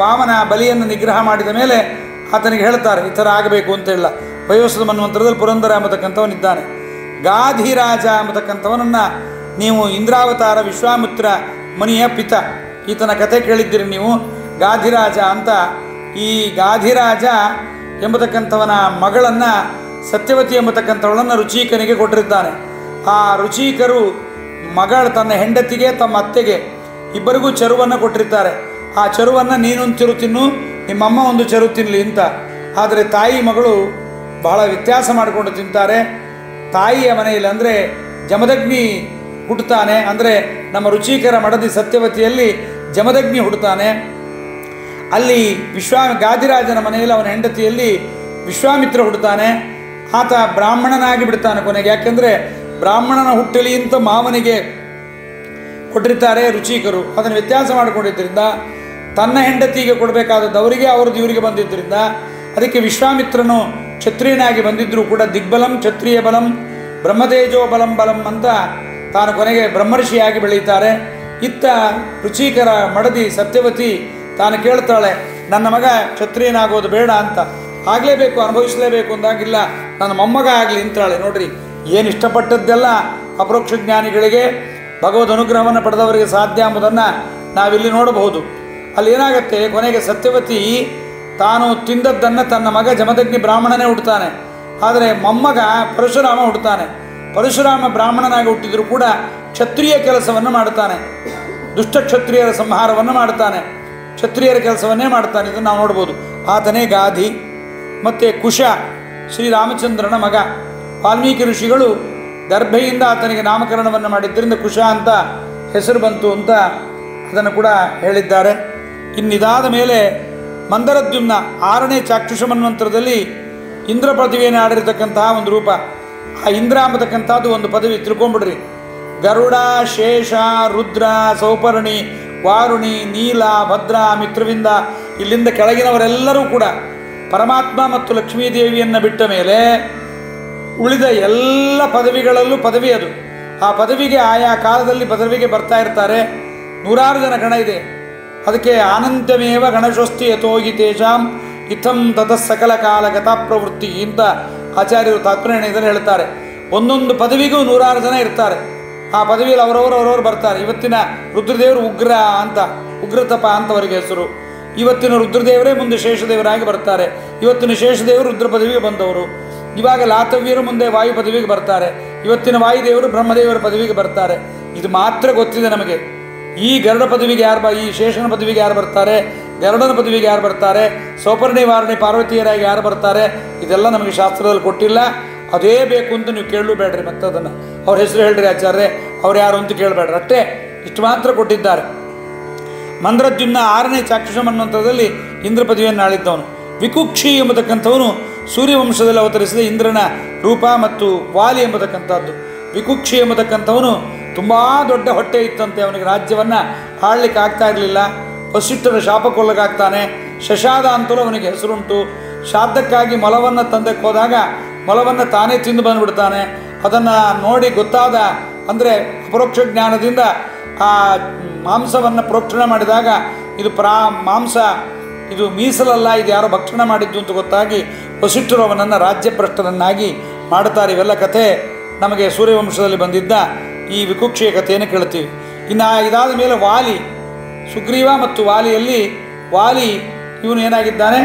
A: ವಾಮನ ಬಲಿಯನ್ನು ನಿಗ್ರಹ ಮಾಡಿದ ಮೇಲೆ ಆತನಿಗೆ ಹೇಳ್ತಾರೆ ಈ ಥರ ಆಗಬೇಕು ಅಂತ ಇಲ್ಲ. ವಯೋಸ್ಸದ ಮನ್ವಂತರದಲ್ಲಿ ಪುರಂದರ ಎಂಬತಕ್ಕಂಥವನಿದ್ದಾನೆ. ಗಾಧಿರಾಜ ಎಂಬತಕ್ಕಂಥವನನ್ನು ನೀವು ಇಂದ್ರಾವತಾರ ವಿಶ್ವಾಮಿತ್ರ ಮುನಿಯ ಪಿತ, ಈತನ ಕಥೆ ಕೇಳಿದ್ದೀರಿ ನೀವು. ಗಾಧಿರಾಜ ಅಂತ, ಈ ಗಾಧಿರಾಜ ಎಂಬತಕ್ಕಂಥವನ ಮಗಳನ್ನು ಸತ್ಯವತಿ ಎಂಬತಕ್ಕಂಥವಳನ್ನು ರುಚೀಕನಿಗೆ ಕೊಟ್ಟಿರ್ತಾನೆ. ಆ ರುಚೀಕರು ತನ್ನ ಹೆಂಡತಿಗೆ ತಮ್ಮ ಅತ್ತೆಗೆ ಇಬ್ಬರಿಗೂ ಚರುವನ್ನು ಕೊಟ್ಟಿರ್ತಾರೆ. ಆ ಚರುವನ್ನು ನೀನೊಂದು ಚರು ತಿನ್ನು, ನಿಮ್ಮಮ್ಮ ಒಂದು ಚರು ತಿನ್ನಲಿ ಅಂತ. ಆದರೆ ತಾಯಿ ಮಗಳು ಬಹಳ ವ್ಯತ್ಯಾಸ ಮಾಡಿಕೊಂಡು ತಿಂತಾರೆ. ತಾಯಿಯ ಮನೆಯಲ್ಲಿ ಅಂದರೆ ಜಮದಗ್ನಿ ಹುಟ್ಟುತ್ತಾನೆ, ಅಂದರೆ ನಮ್ಮ ರುಚೀಕರ ಮಡದಿ ಸತ್ಯವತಿಯಲ್ಲಿ ಜಮದಗ್ನಿ ಹುಟ್ಟುತ್ತಾನೆ. ಅಲ್ಲಿ ಗಾಧಿರಾಜನ ಮನೆಯಲ್ಲಿ ಅವನ ಹೆಂಡತಿಯಲ್ಲಿ ವಿಶ್ವಾಮಿತ್ರ ಹುಟ್ಟುತ್ತಾನೆ. ಆತ ಬ್ರಾಹ್ಮಣನಾಗಿ ಬಿಡ್ತಾನೆ ಕೊನೆಗೆ. ಯಾಕೆಂದರೆ ಬ್ರಾಹ್ಮಣನ ಹುಟ್ಟಲಿ ಅಂತ ಮಾವನಿಗೆ ಕೊಟ್ಟಿರ್ತಾರೆ ರುಚೀಕರು. ಅದನ್ನು ವ್ಯತ್ಯಾಸ ಮಾಡಿಕೊಂಡಿದ್ದರಿಂದ ತನ್ನ ಹೆಂಡತಿಗೆ ಕೊಡಬೇಕಾದದ್ದು ಅವರಿಗೆ, ಅವ್ರದ್ದು ಇವರಿಗೆ ಬಂದಿದ್ದರಿಂದ ಅದಕ್ಕೆ ವಿಶ್ವಾಮಿತ್ರನು ಕ್ಷತ್ರಿಯನಾಗಿ ಬಂದಿದ್ದರೂ ಕೂಡ ದಿಗ್ಬಲಂ ಕ್ಷತ್ರಿಯ ಬಲಂ ಬ್ರಹ್ಮತೇಜೋ ಬಲಂ ಅಂತ ತಾನು ಕೊನೆಗೆ ಬ್ರಹ್ಮರ್ಷಿಯಾಗಿ ಬೆಳೀತಾರೆ. ಇತ್ತ ರುಚೀಕರ ಮಡದಿ ಸತ್ಯವತಿ ತಾನು ಕೇಳ್ತಾಳೆ, ನನ್ನ ಮಗ ಕ್ಷತ್ರಿಯನಾಗೋದು ಬೇಡ ಅಂತ. ಆಗಲೇಬೇಕು, ಅನುಭವಿಸಲೇಬೇಕು ಅಂದಾಗಿಲ್ಲ, ನನ್ನ ಮೊಮ್ಮಗ ಆಗಲಿ ಅಂತಾಳೆ. ನೋಡ್ರಿ, ಏನು ಇಷ್ಟಪಟ್ಟದ್ದೆಲ್ಲ ಅಪರೋಕ್ಷ ಜ್ಞಾನಿಗಳಿಗೆ ಭಗವದ್ ಅನುಗ್ರಹವನ್ನು ಪಡೆದವರಿಗೆ ಸಾಧ್ಯ ಎಂಬುದನ್ನು ನಾವಿಲ್ಲಿ ನೋಡಬಹುದು. ಅಲ್ಲಿ ಏನಾಗುತ್ತೆ, ಕೊನೆಗೆ ಸತ್ಯವತಿ ತಾನು ತಿಂದದ್ದನ್ನು ತನ್ನ ಮಗ ಜಮದಗ್ನಿ ಬ್ರಾಹ್ಮಣನೇ ಹುಡ್ತಾನೆ. ಆದರೆ ಮೊಮ್ಮಗ ಪರಶುರಾಮ ಹುಡ್ತಾನೆ. ಪರಶುರಾಮ ಬ್ರಾಹ್ಮಣನಾಗಿ ಹುಟ್ಟಿದರೂ ಕೂಡ ಕ್ಷತ್ರಿಯ ಕೆಲಸವನ್ನು ಮಾಡ್ತಾನೆ, ದುಷ್ಟ ಕ್ಷತ್ರಿಯರ ಸಂಹಾರವನ್ನು ಮಾಡ್ತಾನೆ, ಕ್ಷತ್ರಿಯರ ಕೆಲಸವನ್ನೇ ಮಾಡ್ತಾನೆ. ಇದನ್ನು ನಾವು ನೋಡ್ಬೋದು. ಆತನೇ ಗಾಧಿ. ಮತ್ತು ಕುಶ ಶ್ರೀರಾಮಚಂದ್ರನ ಮಗ. ವಾಲ್ಮೀಕಿ ಋಷಿಗಳು ಗರ್ಭೆಯಿಂದ ಆತನಿಗೆ ನಾಮಕರಣವನ್ನು ಮಾಡಿದ್ದರಿಂದ ಕುಶ ಅಂತ ಹೆಸರು ಬಂತು ಅಂತ ಅದನ್ನು ಕೂಡ ಹೇಳಿದ್ದಾರೆ. ಇನ್ನಿದಾದ ಮೇಲೆ ಮಂದರದ್ಯುಮ್ನ 6ನೇ ಚಾಕ್ಷುಷ ಮನ್ವಂತರದಲ್ಲಿ ಇಂದ್ರ ಪದವಿಯನ್ನು ಆಡಿರತಕ್ಕಂತಹ ಒಂದು ರೂಪ. ಆ ಇಂದ್ರ ಅಂಬತಕ್ಕಂಥದ್ದು ಒಂದು ಪದವಿ ತಿಳ್ಕೊಂಬಿಡ್ರಿ. ಗರುಡ, ಶೇಷ, ರುದ್ರ, ಸೌಪರ್ಣಿ, ವಾರುಣಿ, ನೀಲ, ಭದ್ರ, ಮಿತ್ರವಿಂದ, ಇಲ್ಲಿಂದ ಕೆಳಗಿನವರೆಲ್ಲರೂ ಕೂಡ ಪರಮಾತ್ಮ ಮತ್ತು ಲಕ್ಷ್ಮೀದೇವಿಯನ್ನು ಬಿಟ್ಟ ಮೇಲೆ ಉಳಿದ ಎಲ್ಲ ಪದವಿಗಳಲ್ಲೂ ಪದವಿ ಅದು. ಆ ಪದವಿಗೆ ಆಯಾ ಕಾಲದಲ್ಲಿ ಪದವಿಗೆ ಬರ್ತಾ ಇರ್ತಾರೆ. 100 ಜನ ಗಣ ಇದೆ. ಅದಕ್ಕೆ ಆನಂತಮೇವ ಗಣಶೋಸ್ತಿ ಯಥೋಗಿ ತೇಷಾಂ ಇಥಂ ತತಃ ಸಕಲ ಕಾಲ ಗತಾ ಪ್ರವೃತ್ತಿ ಅಂತ ಆಚಾರ್ಯರು ತಾತ್ಪರ್ಯದಲ್ಲಿ ಹೇಳ್ತಾರೆ. ಒಂದೊಂದು ಪದವಿಗೂ 100 ಜನ ಇರ್ತಾರೆ. ಆ ಪದವಿಯಲ್ಲಿ ಅವರವರು ಬರ್ತಾರೆ. ಇವತ್ತಿನ ರುದ್ರದೇವರು ಉಗ್ರ ಅಂತ, ಉಗ್ರತಪ ಅಂತ ಅವರಿಗೆ ಹೆಸರು. ಇವತ್ತಿನ ರುದ್ರದೇವರೇ ಮುಂದೆ ಶೇಷದೇವರಾಗಿ ಬರ್ತಾರೆ. ಇವತ್ತಿನ ಶೇಷದೇವರು ರುದ್ರ ಪದವಿಗೆ ಬಂದವರು. ಇವಾಗ ಲಾತವ್ಯರು ಮುಂದೆ ವಾಯು ಪದವಿಗೆ ಬರ್ತಾರೆ. ಇವತ್ತಿನ ವಾಯುದೇವರು ಬ್ರಹ್ಮದೇವರ ಪದವಿಗೆ ಬರ್ತಾರೆ. ಇದು ಮಾತ್ರ ಗೊತ್ತಿದೆ ನಮಗೆ. ಈ ಗರುಡ ಪದವಿಗೆ ಈ ಶೇಷನ ಪದವಿಗೆ ಯಾರು ಬರ್ತಾರೆ, ಗರುಡನ ಪದವಿಗೆ ಯಾರು ಬರ್ತಾರೆ, ಸೌಪರ್ಣಿ ವಾರಣಿ ಪಾರ್ವತಿಯರಾಗಿ ಯಾರು ಬರ್ತಾರೆ, ಇದೆಲ್ಲ ನಮಗೆ ಶಾಸ್ತ್ರದಲ್ಲಿ ಕೊಟ್ಟಿಲ್ಲ. ಅದೇ ಬೇಕು ಅಂತ ನೀವು ಕೇಳಬೇಡ್ರಿ. ಮತ್ತೆ ಅದನ್ನು ಅವ್ರ ಹೆಸರು ಹೇಳ್ರಿ ಆಚಾರ್ಯ, ಅವ್ರು ಯಾರು ಅಂತ ಕೇಳಬೇಡ್ರಿ. ಅಷ್ಟೇ, ಇಷ್ಟು ಮಾತ್ರ ಕೊಟ್ಟಿದ್ದಾರೆ. ಮಂದ್ರದ್ಯುಮ್ನ 6ನೇ ಚಾಕ್ಷುಷ ಮನ್ವಂತರದಲ್ಲಿ ಇಂದ್ರ ಪದವಿಯನ್ನು ಆಳಿದ್ದವನು. ವಿಕುಕ್ಷಿ ಎಂಬತಕ್ಕಂಥವನು ಸೂರ್ಯವಂಶದಲ್ಲಿ ಅವತರಿಸಿದ ಇಂದ್ರನ ರೂಪ ಮತ್ತು ವಾಲಿ ಎಂಬತಕ್ಕಂಥದ್ದು. ವಿಕುಕ್ಷಿ ಎಂಬತಕ್ಕಂಥವನು ತುಂಬ ದೊಡ್ಡ ಹೊಟ್ಟೆ ಇತ್ತಂತೆ. ಅವನಿಗೆ ರಾಜ್ಯವನ್ನು ಆಳ್ಲಿಕ್ಕೆ ಆಗ್ತಾ ಇರಲಿಲ್ಲ. ವಸಿಷ್ಠರ ಶಾಪಕ್ಕೊಳಗಾಗ್ತಾನೆ. ಶಶಾದ ಅಂತಲೂ ಅವನಿಗೆ ಹೆಸರುಂಟು. ಶಾದ್ದಕ್ಕಾಗಿ ಮೊಲವನ್ನು ತಂದಕ್ಕೆ ಹೋದಾಗ ಮೊಲವನ್ನು ತಾನೇ ತಿಂದು ಬಂದುಬಿಡ್ತಾನೆ. ಅದನ್ನು ನೋಡಿ ಗೊತ್ತಾದ, ಅಂದರೆ ಅಪರೋಕ್ಷ ಜ್ಞಾನದಿಂದ ಆ ಮಾಂಸವನ್ನು ಪ್ರೋಕ್ಷಣೆ ಮಾಡಿದಾಗ ಇದು ಮಾಂಸ ಇದು ಮೀಸಲಲ್ಲ, ಇದು ಯಾರೋ ಭಕ್ಷಣೆ ಮಾಡಿದ್ದು ಅಂತ ಗೊತ್ತಾಗಿ ವಸಿಷ್ಠರು ಅವನನ್ನು ರಾಜ್ಯಭ್ರಷ್ಟರನ್ನಾಗಿ ಮಾಡುತ್ತಾರೆ. ಇವೆಲ್ಲ ಕಥೆ ನಮಗೆ ಸೂರ್ಯವಂಶದಲ್ಲಿ ಬಂದಿದ್ದ ಈ ವಿಕುಕ್ಷಿಯ ಕಥೆಯನ್ನು ಕೇಳ್ತೀವಿ. ಇನ್ನು ಇದಾದ ಮೇಲೆ ವಾಲಿ, ಸುಗ್ರೀವ ಮತ್ತು ವಾಲಿಯಲ್ಲಿ ವಾಲಿ ಇವನು ಏನಾಗಿದ್ದಾನೆ,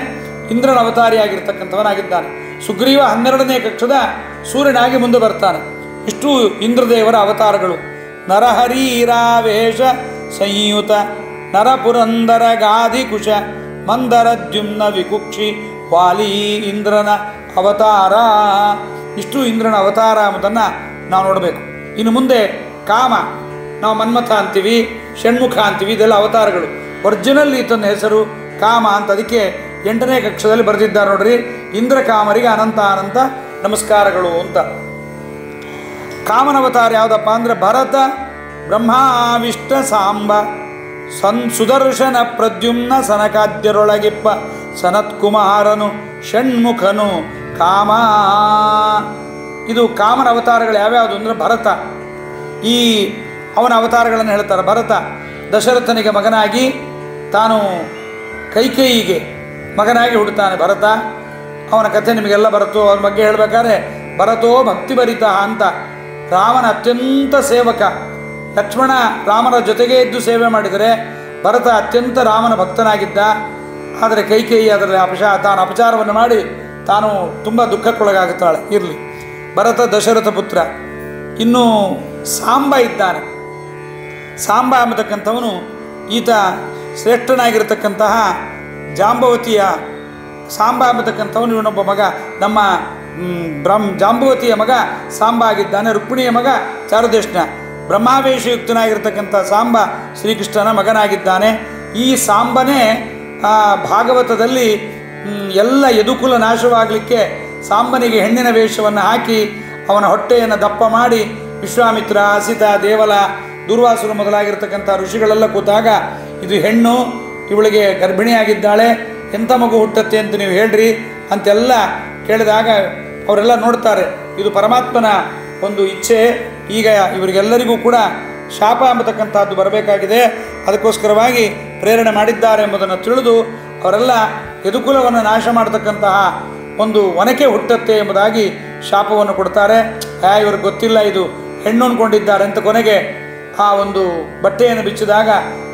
A: ಇಂದ್ರನ ಅವತಾರಿಯಾಗಿರ್ತಕ್ಕಂಥವನಾಗಿದ್ದಾನೆ. ಸುಗ್ರೀವ 12ನೇ ಕಕ್ಷದ ಸೂರ್ಯನಾಗಿ ಮುಂದೆ ಬರ್ತಾನೆ. ಇಷ್ಟು ಇಂದ್ರದೇವರ ಅವತಾರಗಳು. ನರಹರೀರಾವೇಶ ಸಂಯುತ ನರಪುರಂದರ ಗಾಧಿ ಕುಶ ಮಂದರದ್ಯುಮ್ನ ವಿಕುಕ್ಷಿ ವಾಲಿ ಇಂದ್ರನ ಅವತಾರ. ಇಷ್ಟು ಇಂದ್ರನ ಅವತಾರ ಎಂಬುದನ್ನು ನಾವು ನೋಡಬೇಕು. ಇನ್ನು ಮುಂದೆ ಕಾಮ, ನಾವು ಮನ್ಮಥ ಅಂತೀವಿ, ಷಣ್ಮುಖ ಅಂತೀವಿ, ಇದೆಲ್ಲ ಅವತಾರಗಳು. ಒರಿಜಿನಲ್ ಈತನ ಹೆಸರು ಕಾಮ ಅಂತ. ಅದಕ್ಕೆ 8ನೇ ಕಕ್ಷದಲ್ಲಿ ಬರೆದಿದ್ದಾರೆ ನೋಡ್ರಿ, ಇಂದ್ರ ಕಾಮರಿಗೆ ಅನಂತ ಅನಂತ ನಮಸ್ಕಾರಗಳು ಅಂತ. ಕಾಮನ ಅವತಾರ ಯಾವುದಪ್ಪ ಅಂದರೆ ಭರತ, ಬ್ರಹ್ಮಾವಿಷ್ಟ ಸಾಂಬ, ಸುದರ್ಶನ ಪ್ರದ್ಯುಮ್ನ ಸನಕಾದ್ಯರೊಳಗಿಪ್ಪ ಸನತ್ಕುಮಾರನು ಷಣ್ಮುಖನು ಕಾಮ. ಇದು ಕಾಮನ ಅವತಾರಗಳು ಯಾವ್ಯಾವುದು ಅಂದರೆ ಭರತ. ಈ ಅವನ ಅವತಾರಗಳನ್ನು ಹೇಳ್ತಾರೆ. ಭರತ ದಶರಥನಿಗೆ ಮಗನಾಗಿ, ತಾನು ಕೈಕೇಯಿಗೆ ಮಗನಾಗಿ ಹುಡ್ತಾನೆ ಭರತ. ಅವನ ಕಥೆ ನಿಮಗೆಲ್ಲ ಬರುತ್ತೋ. ಅವನ ಬಗ್ಗೆ ಹೇಳಬೇಕಾದ್ರೆ ಭರತೋ ಭಕ್ತಿಭರಿತ ಅಂತ, ರಾಮನ ಅತ್ಯಂತ ಸೇವಕ. ಲಕ್ಷ್ಮಣ ರಾಮನ ಜೊತೆಗೇ ಇದ್ದು ಸೇವೆ ಮಾಡಿದರೆ, ಭರತ ಅತ್ಯಂತ ರಾಮನ ಭಕ್ತನಾಗಿದ್ದ. ಆದರೆ ಕೈಕೇಯಿ ಅದರಲ್ಲಿ ತಾನು ಅಪಚಾರವನ್ನು ಮಾಡಿ ತಾನು ತುಂಬ ದುಃಖಕ್ಕೊಳಗಾಗುತ್ತಾಳೆ. ಇರಲಿ, ಭರತ ದಶರಥ ಪುತ್ರ. ಇನ್ನು ಸಾಂಬ ಇದ್ದಾನೆ. ಸಾಂಬ ಎಂಬತಕ್ಕಂಥವನು ಈತ ಶ್ರೇಷ್ಠನಾಗಿರತಕ್ಕಂತಹ ಜಾಂಬವತಿಯ ಸಾಂಬ ಎಂಬತಕ್ಕಂಥವನು ಇವನೊಬ್ಬ ಮಗ. ನಮ್ಮ ಜಾಂಬವತಿಯ ಮಗ ಸಾಂಬ ಆಗಿದ್ದಾನೆ. ರುಕ್ಮಿಣಿಯ ಮಗ ಚಾರುದೇಶನ. ಬ್ರಹ್ಮಾವೇಶಯುಕ್ತನಾಗಿರ್ತಕ್ಕಂಥ ಸಾಂಬ ಶ್ರೀಕೃಷ್ಣನ ಮಗನಾಗಿದ್ದಾನೆ. ಈ ಸಾಂಬನೇ ಭಾಗವತದಲ್ಲಿ ಎಲ್ಲ ಯದುಕುಲ ನಾಶವಾಗಲಿಕ್ಕೆ ಸಾಂಬನಿಗೆ ಹೆಣ್ಣಿನ ವೇಷವನ್ನು ಹಾಕಿ ಅವನ ಹೊಟ್ಟೆಯನ್ನು ದಪ್ಪ ಮಾಡಿ ವಿಶ್ವಾಮಿತ್ರ, ಅಸಿತ, ದೇವಲ, ದುರ್ವಾಸುರು ಮೊದಲಾಗಿರ್ತಕ್ಕಂಥ ಋಷಿಗಳೆಲ್ಲ ಕೂತಾಗ ಇದು ಹೆಣ್ಣು, ಇವಳಿಗೆ ಗರ್ಭಿಣಿಯಾಗಿದ್ದಾಳೆ, ಎಂಥ ಮಗು ಹುಟ್ಟತ್ತೆ ಅಂತ ನೀವು ಹೇಳ್ರಿ ಅಂತೆಲ್ಲ ಕೇಳಿದಾಗ ಅವರೆಲ್ಲ ನೋಡ್ತಾರೆ ಇದು ಪರಮಾತ್ಮನ ಒಂದು ಇಚ್ಛೆ. ಈಗ ಇವರಿಗೆಲ್ಲರಿಗೂ ಕೂಡ ಶಾಪ ಎಂಬತಕ್ಕಂಥದ್ದು ಬರಬೇಕಾಗಿದೆ, ಅದಕ್ಕೋಸ್ಕರವಾಗಿ ಪ್ರೇರಣೆ ಮಾಡಿದ್ದಾರೆ ಎಂಬುದನ್ನು ತಿಳಿದು ಅವರೆಲ್ಲ ಯದುಕುಲವನ್ನು ನಾಶ ಮಾಡತಕ್ಕಂತಹ ಒಂದು ಒನಕೆ ಹುಟ್ಟತ್ತೆ ಎಂಬುದಾಗಿ ಶಾಪವನ್ನು ಕೊಡ್ತಾರೆ. ಇವ್ರಿಗೆ ಗೊತ್ತಿಲ್ಲ ಇದು ಹೆಣ್ಣು ಅಂದ್ಕೊಂಡಿದ್ದಾರೆ ಅಂತ ಕೊನೆಗೆ ಆ ಒಂದು ಬಟ್ಟೆಯನ್ನು ಬಿಚ್ಚಿದಾಗ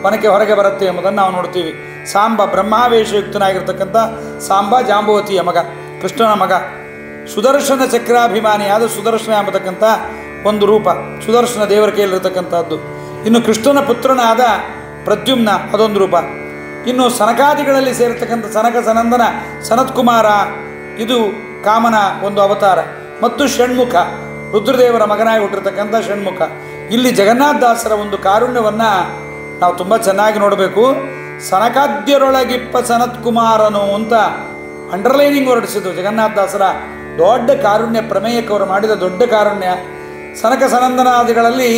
A: ಒನಕೆ ಹೊರಗೆ ಬರುತ್ತೆ ಎಂಬುದನ್ನು ನಾವು ನೋಡ್ತೀವಿ. ಸಾಂಬ ಬ್ರಹ್ಮಾವೇಶಯುಕ್ತನಾಗಿರ್ತಕ್ಕಂಥ ಸಾಂಬ ಜಾಂಬವತಿಯ ಮಗ, ಕೃಷ್ಣನ ಮಗ. ಸುದರ್ಶನ ಚಕ್ರಾಭಿಮಾನಿಯಾದ ಸುದರ್ಶನ ಎಂಬತಕ್ಕಂಥ ಒಂದು ರೂಪ, ಸುದರ್ಶನ ದೇವರ ಕೈಯಲ್ಲಿರ್ತಕ್ಕಂಥದ್ದು. ಇನ್ನು ಕೃಷ್ಣನ ಪುತ್ರನಾದ ಪ್ರದ್ಯುಮ್ನ, ಅದೊಂದು ರೂಪ. ಇನ್ನು ಸನಕಾದಿಗಳಲ್ಲಿ ಸೇರಿರ್ತಕ್ಕಂಥ ಸನಕ ಸನಂದನ ಸನತ್ಕುಮಾರ, ಇದು ಕಾಮನ ಒಂದು ಅವತಾರ. ಮತ್ತು ಷಣ್ಮುಖ, ರುದ್ರದೇವರ ಮಗನಾಗಿ ಹುಟ್ಟಿರ್ತಕ್ಕಂಥ ಷಣ್ಮುಖ. ಇಲ್ಲಿ ಜಗನ್ನಾಥದಾಸರ ಒಂದು ಕಾರುಣ್ಯವನ್ನು ನಾವು ತುಂಬ ಚೆನ್ನಾಗಿ ನೋಡಬೇಕು. ಸನಕಾದ್ಯರೊಳಗಿಪ್ಪ ಸನತ್ಕುಮಾರನು ಅಂತ ಅಂಡರ್ಲೈನಿಂಗ್ ಹೊರಡಿಸಿದ್ರು ಜಗನ್ನಾಥದಾಸರ ದೊಡ್ಡ ಕಾರುಣ್ಯ ಪ್ರಮೇಯಕ್ಕವರು ಮಾಡಿದ ದೊಡ್ಡ ಕಾರುಣ್ಯ. ಸನಕ ಸನಂದನಾದಿಗಳಲ್ಲಿ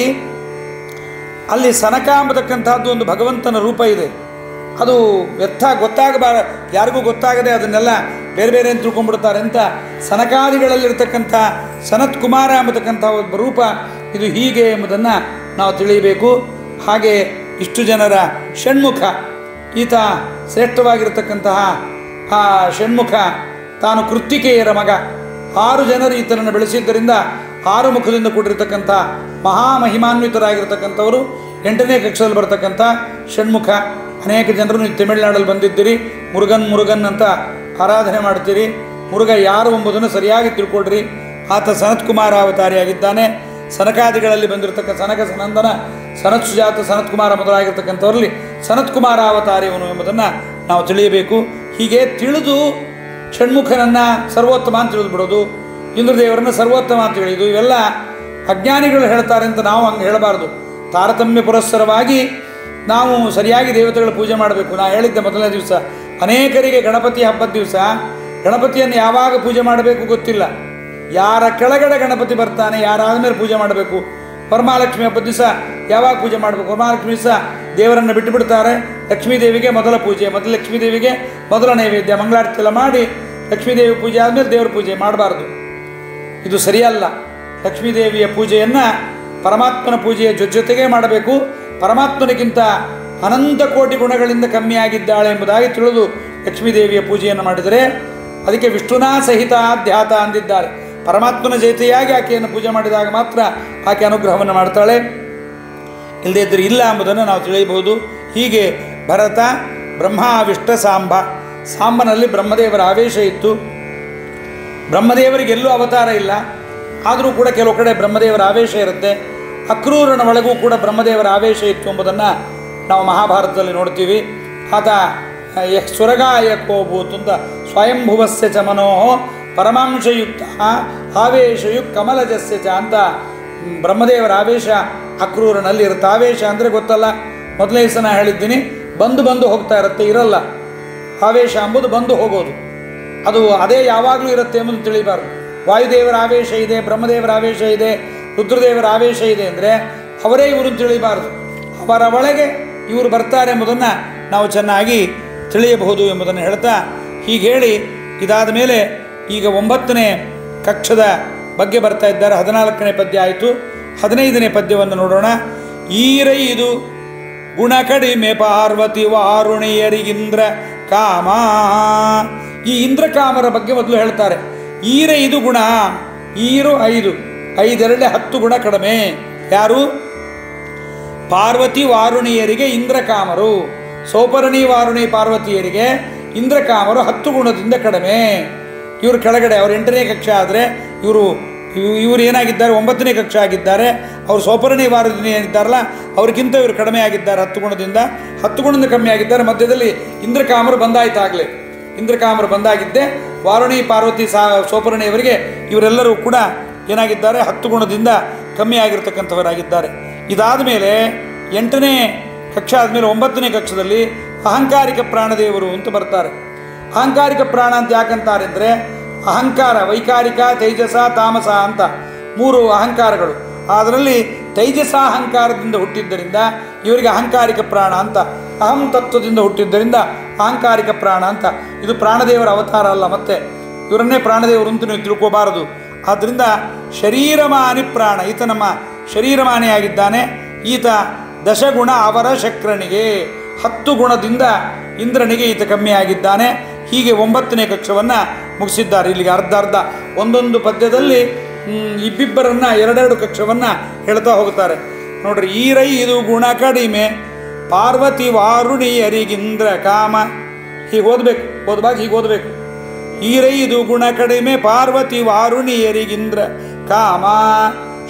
A: ಅಲ್ಲಿ ಸನಕ ಎಂಬತಕ್ಕಂಥದ್ದು ಒಂದು ಭಗವಂತನ ರೂಪ ಇದೆ. ಅದು ಯಾರಿಗೂ ಗೊತ್ತಾಗದೆ ಅದನ್ನೆಲ್ಲ ಬೇರೆ ಬೇರೆ ಅಂತ ತಿಳ್ಕೊಂಡ್ಬಿಡ್ತಾರೆ ಅಂತ ಸನಕಾದಿಗಳಲ್ಲಿರ್ತಕ್ಕಂಥ ಸನತ್ ಕುಮಾರ ಎಂಬತಕ್ಕಂಥ ಒಬ್ಬ ರೂಪ ಇದು ಹೀಗೆ ಎಂಬುದನ್ನು ನಾವು ತಿಳಿಯಬೇಕು. ಹಾಗೆ ಇಷ್ಟು ಜನರ ಷಣ್ಮುಖ, ಈತ ಶ್ರೇಷ್ಠವಾಗಿರತಕ್ಕಂತಹ ಆ ಷಣ್ಮುಖ ತಾನು ಕೃತ್ತಿಕೆಯರ ಮಗ. 6 ಜನರು ಈತನನ್ನು ಬೆಳೆಸಿದ್ದರಿಂದ 6 ಮುಖದಿಂದ ಕೂಡಿರ್ತಕ್ಕಂಥ ಮಹಾಮಹಿಮಾನ್ವಿತರಾಗಿರ್ತಕ್ಕಂಥವರು 8ನೇ ಕಕ್ಷೆಯಲ್ಲಿ ಬರ್ತಕ್ಕಂಥ ಷಣ್ಮುಖ. ಅನೇಕ ಜನರು ನೀವು ತಮಿಳುನಾಡಲ್ಲಿ ಬಂದಿದ್ದೀರಿ, ಮುರುಗನ್ ಅಂತ ಆರಾಧನೆ ಮಾಡ್ತೀರಿ. ಮುರುಗ ಯಾರು ಎಂಬುದನ್ನು ಸರಿಯಾಗಿ ತಿಳ್ಕೊಳ್ರಿ. ಆತ ಸನತ್ಕುಮಾರ ಅವತಾರಿಯಾಗಿದ್ದಾನೆ. ಸನಕಾದಿಗಳಲ್ಲಿ ಬಂದಿರತಕ್ಕ ಸನಕ ಸನಂದನ, ಸನತ್ ಸುಜಾತ, ಸನತ್ಕುಮಾರ ಮೊದಲಾಗಿರ್ತಕ್ಕಂಥವರಲ್ಲಿ ಸನತ್ಕುಮಾರ ಅವತಾರಿಯವನು ಎಂಬುದನ್ನು ನಾವು ತಿಳಿಯಬೇಕು. ಹೀಗೆ ತಿಳಿದು ಷಣ್ಮುಖನನ್ನು ಸರ್ವೋತ್ತಮ ಅಂತ ತಿಳಿದು ಬಿಡೋದು, ಇಂದ್ರದೇವರನ್ನು ಸರ್ವೋತ್ತಮ ಅಂತ ಹೇಳಿದು, ಇವೆಲ್ಲ ಅಜ್ಞಾನಿಗಳು ಹೇಳ್ತಾರೆ ಅಂತ ನಾವು ಹಂಗೆ ಹೇಳಬಾರ್ದು. ತಾರತಮ್ಯ ಪುರಸ್ಸರವಾಗಿ ನಾವು ಸರಿಯಾಗಿ ದೇವತೆಗಳ ಪೂಜೆ ಮಾಡಬೇಕು. ನಾನು ಹೇಳಿದ್ದೆ ಮೊದಲನೇ ದಿವಸ, ಅನೇಕರಿಗೆ ಗಣಪತಿ ಹಬ್ಬದ ದಿವಸ ಗಣಪತಿಯನ್ನು ಯಾವಾಗ ಪೂಜೆ ಮಾಡಬೇಕು ಗೊತ್ತಿಲ್ಲ. ಯಾರ ಕೆಳಗಡೆ ಗಣಪತಿ ಬರ್ತಾನೆ ಯಾರಾದ ಮೇಲೆ ಪೂಜೆ ಮಾಡಬೇಕು. ವರಮಹಾಲಕ್ಷ್ಮಿ ಹಬ್ಬದ ದಿವಸ ಯಾವಾಗ ಪೂಜೆ ಮಾಡಬೇಕು? ವರಮಹಾಲಕ್ಷ್ಮಿ ದಿವಸ ದೇವರನ್ನು ಬಿಟ್ಟು ಬಿಡ್ತಾರೆ. ಲಕ್ಷ್ಮೀದೇವಿಗೆ ಮೊದಲ ಪೂಜೆ, ಲಕ್ಷ್ಮೀದೇವಿಗೆ ಮೊದಲ ನೈವೇದ್ಯ, ಮಂಗಳಾರತಿ ಎಲ್ಲ ಮಾಡಿ ಲಕ್ಷ್ಮೀದೇವಿ ಪೂಜೆ ಆದಮೇಲೆ ದೇವರ ಪೂಜೆ ಮಾಡಬಾರ್ದು. ಇದು ಸರಿಯಲ್ಲ. ಲಕ್ಷ್ಮೀದೇವಿಯ ಪೂಜೆಯನ್ನು ಪರಮಾತ್ಮನ ಪೂಜೆಯ ಜೊತೆಗೆ ಮಾಡಬೇಕು. ಪರಮಾತ್ಮನಿಗಿಂತ ಅನಂತ ಕೋಟಿ ಗುಣಗಳಿಂದ ಕಮ್ಮಿಯಾಗಿದ್ದಾಳೆ ಎಂಬುದಾಗಿ ತಿಳಿದು ಲಕ್ಷ್ಮೀದೇವಿಯ ಪೂಜೆಯನ್ನು ಮಾಡಿದರೆ ಅದಕ್ಕೆ ವಿಷ್ಣುನಾ ಸಹಿತ ಧ್ಯಾತ ಅಂದಿದ್ದಾರೆ. ಪರಮಾತ್ಮನ ಜೊತೆಯಾಗಿ ಆಕೆಯನ್ನು ಪೂಜೆ ಮಾಡಿದಾಗ ಮಾತ್ರ ಆಕೆ ಅನುಗ್ರಹವನ್ನು ಮಾಡ್ತಾಳೆ, ಇಲ್ಲದೇ ಇದ್ದರೆ ಇಲ್ಲ ಎಂಬುದನ್ನು ನಾವು ತಿಳಿಯಬಹುದು. ಹೀಗೆ ಭರತ ಬ್ರಹ್ಮಾವಿಷ್ಟ ಸಾಂಬ. ಸಾಂಬನಲ್ಲಿ ಬ್ರಹ್ಮದೇವರ ಆವೇಶ ಇತ್ತು. ಬ್ರಹ್ಮದೇವರಿಗೆಲ್ಲೂ ಅವತಾರ ಇಲ್ಲ, ಆದರೂ ಕೂಡ ಕೆಲವು ಕಡೆ ಬ್ರಹ್ಮದೇವರ ಆವೇಶ ಇರುತ್ತೆ. ಅಕ್ರೂರನ ಒಳಗೂ ಕೂಡ ಬ್ರಹ್ಮದೇವರ ಆವೇಶ ಇತ್ತು ಎಂಬುದನ್ನು ನಾವು ಮಹಾಭಾರತದಲ್ಲಿ ನೋಡ್ತೀವಿ. ಆತ ಸ್ವರ್ಗಾಯ ಕೋಭೂತ್ ಅಂತ ಸ್ವಯಂಭುವಸ್ಯ ಚ ಮನೋಹೋ ಪರಮಾಂಶಯುಕ್ತ ಆವೇಶಯುಕ್ ಕಮಲಜಸ್ಯ ಚ ಅಂತ ಬ್ರಹ್ಮದೇವರ ಆವೇಶ ಅಕ್ರೂರನಲ್ಲಿ ಇರುತ್ತೆ. ಆವೇಶ ಅಂದರೆ ಗೊತ್ತಲ್ಲ, ಮೊದಲನೇ ದಿವಸ ಹೇಳಿದ್ದೀನಿ, ಬಂದು ಹೋಗ್ತಾ ಇರುತ್ತೆ, ಇರಲ್ಲ. ಆವೇಶ ಎಂಬುದು ಬಂದು ಹೋಗೋದು, ಅದು ಅದೇ ಯಾವಾಗಲೂ ಇರುತ್ತೆ ಎಂಬುದು ತಿಳಿಬಾರ್ದು. ವಾಯುದೇವರ ಆವೇಶ ಇದೆ, ಬ್ರಹ್ಮದೇವರ ಆವೇಶ ಇದೆ, ರುದ್ರದೇವರ ಆವೇಶ ಇದೆ ಅಂದರೆ ಅವರೇ ಇವರು ತಿಳಿಬಾರ್ದು. ಅವರ ಒಳಗೆ ಇವರು ಬರ್ತಾರೆ ಎಂಬುದನ್ನು ನಾವು ಚೆನ್ನಾಗಿ ತಿಳಿಯಬಹುದು ಎಂಬುದನ್ನು ಹೇಳ್ತಾ ಹೀಗೆ ಹೇಳಿ ಇದಾದ ಮೇಲೆ ಈಗ 9ನೇ ಕಕ್ಷದ ಬಗ್ಗೆ ಬರ್ತಾ ಇದ್ದಾರೆ. 14ನೇ ಪದ್ಯ ಆಯಿತು. 15ನೇ ಪದ್ಯವನ್ನು ನೋಡೋಣ. ಈರೈದು ಗುಣ ಕಡಿಮೆ ಪಾರ್ವತಿ ವಾರುಣಿಯರಿಗಿಂದ್ರ ಕಾಮ. ಈ ಇಂದ್ರಕಾಮರ ಬಗ್ಗೆ ಮೊದಲು ಹೇಳ್ತಾರೆ. ಈರ 5 ಗುಣ, ಈರು 5, 5 10 ಗುಣ ಕಡಿಮೆ. ಯಾರು? ಪಾರ್ವತಿ ವಾರುಣಿಯರಿಗೆ ಇಂದ್ರಕಾಮರು, ಸೌಪರ್ಣಿ ವಾರುಣಿ ಪಾರ್ವತಿಯರಿಗೆ ಇಂದ್ರಕಾಮರು 10 ಗುಣದಿಂದ ಕಡಿಮೆ. ಇವರು ಕೆಳಗಡೆ, ಅವರು 8ನೇ ಕಕ್ಷೆ ಆದರೆ ಇವರು ಏನಾಗಿದ್ದಾರೆ? 9ನೇ ಕಕ್ಷೆ ಆಗಿದ್ದಾರೆ. ಅವರು ಸೌಪರ್ಣಿ ವಾರುಣಿ ಏನಿದ್ದಾರಲ್ಲ ಅವ್ರಿಗಿಂತ ಇವರು ಕಡಿಮೆ ಆಗಿದ್ದಾರೆ 10 ಗುಣದಿಂದ. 10 ಗುಣದಿಂದ ಕಮ್ಮಿ ಆಗಿದ್ದಾರೆ. ಮಧ್ಯದಲ್ಲಿ ಇಂದ್ರಕಾಮರು ಬಂದಾಯ್ತಾಗಲೇ. ಇಂದ್ರಕಾಮರು ಬಂದಾಗಿದ್ದೆ ವಾರುಣಿ ಪಾರ್ವತಿ ಸೌಪರ್ಣಿಯವರಿಗೆ ಇವರೆಲ್ಲರೂ ಕೂಡ ಏನಾಗಿದ್ದಾರೆ? 10 ಗುಣದಿಂದ ಕಮ್ಮಿ ಆಗಿರ್ತಕ್ಕಂಥವರಾಗಿದ್ದಾರೆ. ಇದಾದ ಮೇಲೆ 8ನೇ ಕಕ್ಷೆ ಆದಮೇಲೆ 9ನೇ ಕಕ್ಷದಲ್ಲಿ ಅಹಂಕಾರಿಕ ಪ್ರಾಣದೇವರು ಅಂತ ಬರ್ತಾರೆ. ಅಹಂಕಾರಿಕ ಪ್ರಾಣ ಅಂತ ಯಾಕಂತಾರೆ ಅಂದರೆ, ಅಹಂಕಾರ ವೈಕಾರಿಕ, ತೈಜಸ, ತಾಮಸ ಅಂತ 3 ಅಹಂಕಾರಗಳು. ಅದರಲ್ಲಿ ತೈಜಸ ಅಹಂಕಾರದಿಂದ ಹುಟ್ಟಿದ್ದರಿಂದ ಇವರಿಗೆ ಅಹಂಕಾರಿಕ ಪ್ರಾಣ ಅಂತ, ಅಹಂ ತತ್ವದಿಂದ ಹುಟ್ಟಿದ್ದರಿಂದ ಅಹಂಕಾರಿಕ ಪ್ರಾಣ ಅಂತ. ಇದು ಪ್ರಾಣದೇವರ ಅವತಾರ ಅಲ್ಲ, ಮತ್ತೆ ಇವರನ್ನೇ ಪ್ರಾಣದೇವರು ಅಂತ ನೀವು ತಿಳ್ಕೋಬಾರದು. ಆದ್ದರಿಂದ ಶರೀರಮಾನಿ ಪ್ರಾಣ, ಈತ ನಮ್ಮ ಶರೀರಮಾನಿಯಾಗಿದ್ದಾನೆ. ಈತ ದಶಗುಣ ಅವರ ಶಕ್ರನಿಗೆ 10 ಗುಣದಿಂದ ಇಂದ್ರನಿಗೆ ಈತ ಕಮ್ಮಿ ಆಗಿದ್ದಾನೆ. ಹೀಗೆ 9ನೇ ಕಕ್ಷವನ್ನು ಮುಗಿಸಿದ್ದಾರೆ. ಇಲ್ಲಿಗೆ ಅರ್ಧ ಒಂದೊಂದು ಪದ್ಯದಲ್ಲಿ ಇಬ್ಬಿಬ್ಬರನ್ನ 2 ಕಕ್ಷವನ್ನು ಹೇಳ್ತಾ ಹೋಗ್ತಾರೆ. ನೋಡ್ರಿ, ಈರೈ 5 ಗುಣ ಕಡಿಮೆ, ಪಾರ್ವತಿ ವಾರುಣಿಯರಿಗಿಂದ್ರ ಕಾಮ. ಹೀಗೆ ಓದಬೇಕು, ಓದ್ಬಾಗ ಹೀಗೆ ಓದಬೇಕು. ಈರೈ 5 ಗುಣ ಕಡಿಮೆ, ಪಾರ್ವತಿ ವಾರುಣಿಯರಿಗಿಂದ್ರ ಕಾಮ,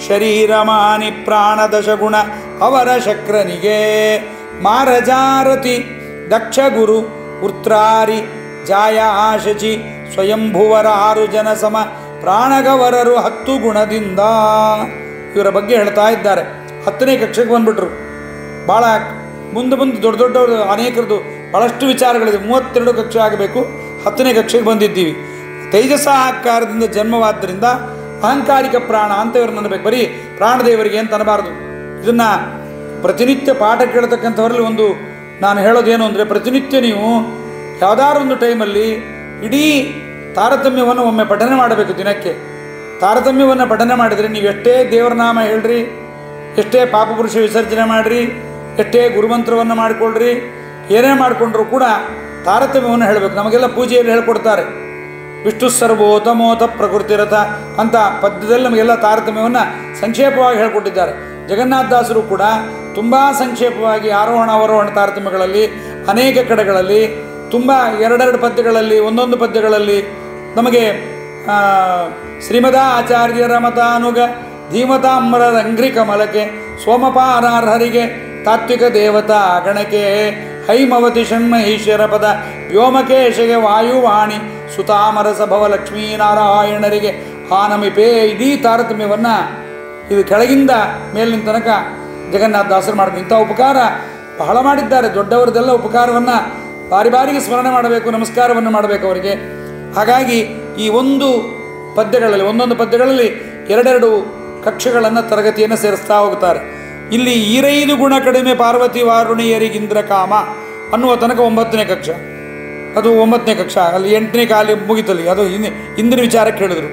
A: ಶರೀರಮಾನಿ ಪ್ರಾಣ ದಶಗುಣ ಅವರ ಶಕ್ರನಿಗೆ. ಮಾರಜಾರತಿ ದಕ್ಷ ಗುರು ಉತ್ರಾರಿ ಜಾಯ ಆಶಚಿ ಸ್ವಯಂಭುವರ 6 ಜನ ಸಮ ಪ್ರಾಣಗವರರು 10 ಗುಣದಿಂದ. ಇವರ ಬಗ್ಗೆ ಹೇಳ್ತಾ ಇದ್ದಾರೆ. 10ನೇ ಕಕ್ಷೆಗೆ ಬಂದ್ಬಿಟ್ರು. ಭಾಳ ಮುಂದೆ ದೊಡ್ಡ ದೊಡ್ಡವರು ಅನೇಕರದು ಭಾಳಷ್ಟು ವಿಚಾರಗಳಿದೆ. 32 ಕಕ್ಷೆ ಆಗಬೇಕು, 10ನೇ ಕಕ್ಷೆಗೆ ಬಂದಿದ್ದೀವಿ. ತೈಜಸ ಅಹಂಕಾರದಿಂದ ಜನ್ಮವಾದ್ದರಿಂದ ಅಹಂಕಾರಿಕ ಪ್ರಾಣ ಅಂತ ಇವ್ರನ್ನ ಅನ್ನಬೇಕು. ಬರೀ ಪ್ರಾಣದೇವರಿಗೆ ಅಂತ ಅನ್ನಬಾರ್ದು. ಇದನ್ನು ಪ್ರತಿನಿತ್ಯ ಪಾಠ ಕೇಳ್ತಕ್ಕಂಥವರಲ್ಲಿ ಒಂದು ನಾನು ಹೇಳೋದೇನು ಅಂದರೆ, ಪ್ರತಿನಿತ್ಯ ನೀವು ಯಾವುದಾದ್ರು ಒಂದು ಟೈಮಲ್ಲಿ ಇಡೀ ತಾರತಮ್ಯವನ್ನು ಒಮ್ಮೆ ಪಠನೆ ಮಾಡಬೇಕು. ದಿನಕ್ಕೆ ತಾರತಮ್ಯವನ್ನು ಪಠನೆ ಮಾಡಿದರೆ ನೀವು ಎಷ್ಟೇ ದೇವರ ನಾಮ ಹೇಳ್ರಿ, ಎಷ್ಟೇ ಪಾಪಪುರುಷ ವಿಸರ್ಜನೆ ಮಾಡಿರಿ, ಎಷ್ಟೇ ಗುರುಮಂತ್ರವನ್ನು ಮಾಡಿಕೊಳ್ಳ್ರಿ, ಏನೇ ಮಾಡಿಕೊಂಡ್ರೂ ಕೂಡ ತಾರತಮ್ಯವನ್ನು ಹೇಳಬೇಕು. ನಮಗೆಲ್ಲ ಪೂಜೆಯಲ್ಲಿ ಹೇಳ್ಕೊಡ್ತಾರೆ. ವಿಷ್ಣು ಸರ್ವೋತಮೋತ ಪ್ರಕೃತಿರಥ ಅಂತ ಪದ್ಯದಲ್ಲಿ ನಮಗೆಲ್ಲ ತಾರತಮ್ಯವನ್ನು ಸಂಕ್ಷೇಪವಾಗಿ ಹೇಳ್ಕೊಟ್ಟಿದ್ದಾರೆ. ಜಗನ್ನಾಥದಾಸರು ಕೂಡ ತುಂಬ ಸಂಕ್ಷೇಪವಾಗಿ ಆರೋಹಣ ಅವರೋಹಣ ತಾರತಮ್ಯಗಳಲ್ಲಿ ಅನೇಕ ಕಡೆಗಳಲ್ಲಿ ತುಂಬ 2 ಪದ್ಯಗಳಲ್ಲಿ, ಒಂದೊಂದು ಪದ್ಯಗಳಲ್ಲಿ ನಮಗೆ ಶ್ರೀಮದ ಆಚಾರ್ಯರ ಮತಾನುಗ ಧೀಮತಾಂಬರ ರಂಗ್ರಿ ಕಮಲಕ್ಕೆ ಸೋಮಪಾರಾರ್ಹರಿಗೆ ತಾತ್ವಿಕ ದೇವತಾ ಗಣಕ್ಕೆ ಹೈಮವತಿ ಷಣ್ಮಹೇಶ್ವರ ಪದ ವ್ಯೋಮಕೇಶಗೆ ವಾಯುವಾಣಿ ಸುತಾಮರಸ ಭವ ಲಕ್ಷ್ಮೀನಾರಾಯಣರಿಗೆ ಹಾನಮಿಪೇ. ಇಡೀ ತಾರತಮ್ಯವನ್ನು ಇದು ಕೆಳಗಿಂದ ಮೇಲಿನ ತನಕ ಜಗನ್ನಾಥದಾಸರು ಮಾಡಬೇಕು. ಇಂಥ ಉಪಕಾರ ಬಹಳ ಮಾಡಿದ್ದಾರೆ. ದೊಡ್ಡವರದೆಲ್ಲ ಉಪಕಾರವನ್ನು ಬಾರಿ ಬಾರಿಗೆ ಸ್ಮರಣೆ ಮಾಡಬೇಕು, ನಮಸ್ಕಾರವನ್ನು ಮಾಡಬೇಕು ಅವರಿಗೆ. ಹಾಗಾಗಿ ಈ ಒಂದೊಂದು ಪದ್ಯಗಳಲ್ಲಿ 2 ಕಕ್ಷೆಗಳನ್ನು ತರಗತಿಯನ್ನು ಸೇರಿಸ್ತಾ ಹೋಗ್ತಾರೆ. ಇಲ್ಲಿ ಈರೈದು ಗುಣ ಕಡಿಮೆ ಪಾರ್ವತಿ ವಾರುಣಿಯರಿಗಿಂದ್ರ ಕಾಮ ಅನ್ನುವ ತನಕ 9ನೇ ಕಕ್ಷ. ಅದು 9ನೇ ಕಕ್ಷ. ಅಲ್ಲಿ 8ನೇ ಕಾಲಿ ಮುಗಿತಲ್ಲಿ ಅದು ಹಿಂದಿನ ವಿಚಾರಕ್ಕೆ ಹೇಳಿದರು.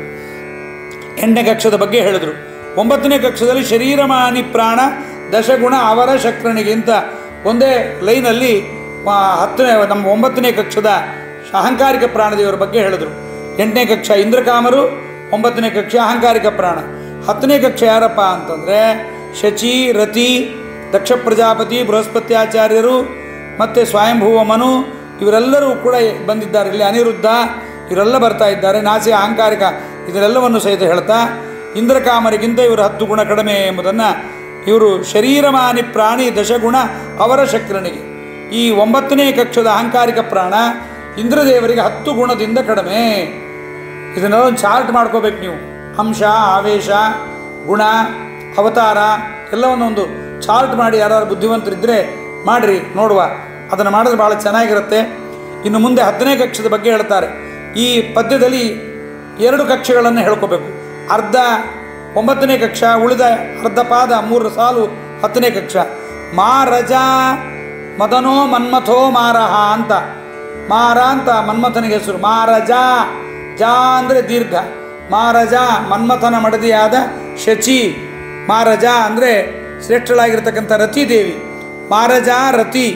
A: 8ನೇ ಕಕ್ಷದ ಬಗ್ಗೆ ಹೇಳಿದರು. 9ನೇ ಕಕ್ಷದಲ್ಲಿ ಶರೀರಮಾನಿ ಪ್ರಾಣ ದಶಗುಣ ಅವರ ಶಕ್ರನಿಗೆ ಅಂತ ಒಂದೇ ಲೈನಲ್ಲಿ ನಮ್ಮ 9ನೇ ಕಕ್ಷದ ಅಹಂಕಾರಿಕ ಪ್ರಾಣದೇವರ ಬಗ್ಗೆ ಹೇಳಿದರು. 8ನೇ ಕಕ್ಷ ಇಂದ್ರಕಾಮರು, 9ನೇ ಕಕ್ಷ ಅಹಂಕಾರಿಕ ಪ್ರಾಣ. 10ನೇ ಕಕ್ಷ ಯಾರಪ್ಪ ಅಂತಂದರೆ ಶಚಿ, ರತಿ, ದಕ್ಷ ಪ್ರಜಾಪತಿ, ಬೃಹಸ್ಪತ್ಯಾಚಾರ್ಯರು ಮತ್ತು ಸ್ವಯಂಭುವ ಮನು ಇವರೆಲ್ಲರೂ ಕೂಡ ಬಂದಿದ್ದಾರೆ. ಇಲ್ಲಿ ಅನಿರುದ್ಧ ಇವರೆಲ್ಲ ಬರ್ತಾ ಇದ್ದಾರೆ. ನಾಸಿ ಅಹಂಕಾರಿಕ ಇದರೆಲ್ಲವನ್ನು ಸಹಿತ ಹೇಳ್ತಾ ಇಂದ್ರಕಾಮರಿಗಿಂತ ಇವರು 10 ಗುಣ ಕಡಿಮೆ ಎಂಬುದನ್ನು ಇವರು ಶರೀರಮಾನಿ ಪ್ರಾಣಿ ದಶಗುಣ ಅವರ ಶಕ್ರನಿಗೆ. ಈ 9ನೇ ಕಕ್ಷದ ಅಹಂಕಾರಿಕ ಪ್ರಾಣ ಇಂದ್ರದೇವರಿಗೆ 10 ಗುಣದಿಂದ ಕಡಿಮೆ. ಇದನ್ನೆಲ್ಲ ಒಂದು ಚಾರ್ಟ್ ಮಾಡ್ಕೋಬೇಕು ನೀವು. ಅಂಶ, ಆವೇಶ, ಗುಣ, ಅವತಾರ ಎಲ್ಲವನ್ನೊಂದು ಚಾರ್ಟ್ ಮಾಡಿ ಯಾರು ಬುದ್ಧಿವಂತರಿದ್ದರೆ ಮಾಡಿರಿ, ನೋಡುವ. ಅದನ್ನು ಮಾಡಿದ್ರೆ ಭಾಳ ಚೆನ್ನಾಗಿರುತ್ತೆ. ಇನ್ನು ಮುಂದೆ 10ನೇ ಕಕ್ಷದ ಬಗ್ಗೆ ಹೇಳ್ತಾರೆ. ಈ ಪದ್ಯದಲ್ಲಿ 2 ಕಕ್ಷೆಗಳನ್ನು ಹೇಳ್ಕೋಬೇಕು. ಅರ್ಧ 9ನೇ ಕಕ್ಷ, ಉಳಿದ ಅರ್ಧ ಪಾದ 3 ಸಾಲು 10ನೇ ಕಕ್ಷ. ಮಾರಜ ಮದನೋ ಮನ್ಮಥೋ ಮಾರಹ ಅಂತ. ಮಾರ ಅಂತ ಮನ್ಮಥನಿಗೆ ಹೆಸರು. ಮಾರಜ, ಜಾ ಅಂದರೆ ದೀರ್ಘ. ಮಾರಜ ಮನ್ಮಥನ ಮಡದಿಯಾದ ಶಚಿ. ಮಾರಜ ಅಂದರೆ ಶ್ರೇಷ್ಠಳಾಗಿರ್ತಕ್ಕಂಥ ರತಿದೇವಿ. ಮಾರಜ ರತಿ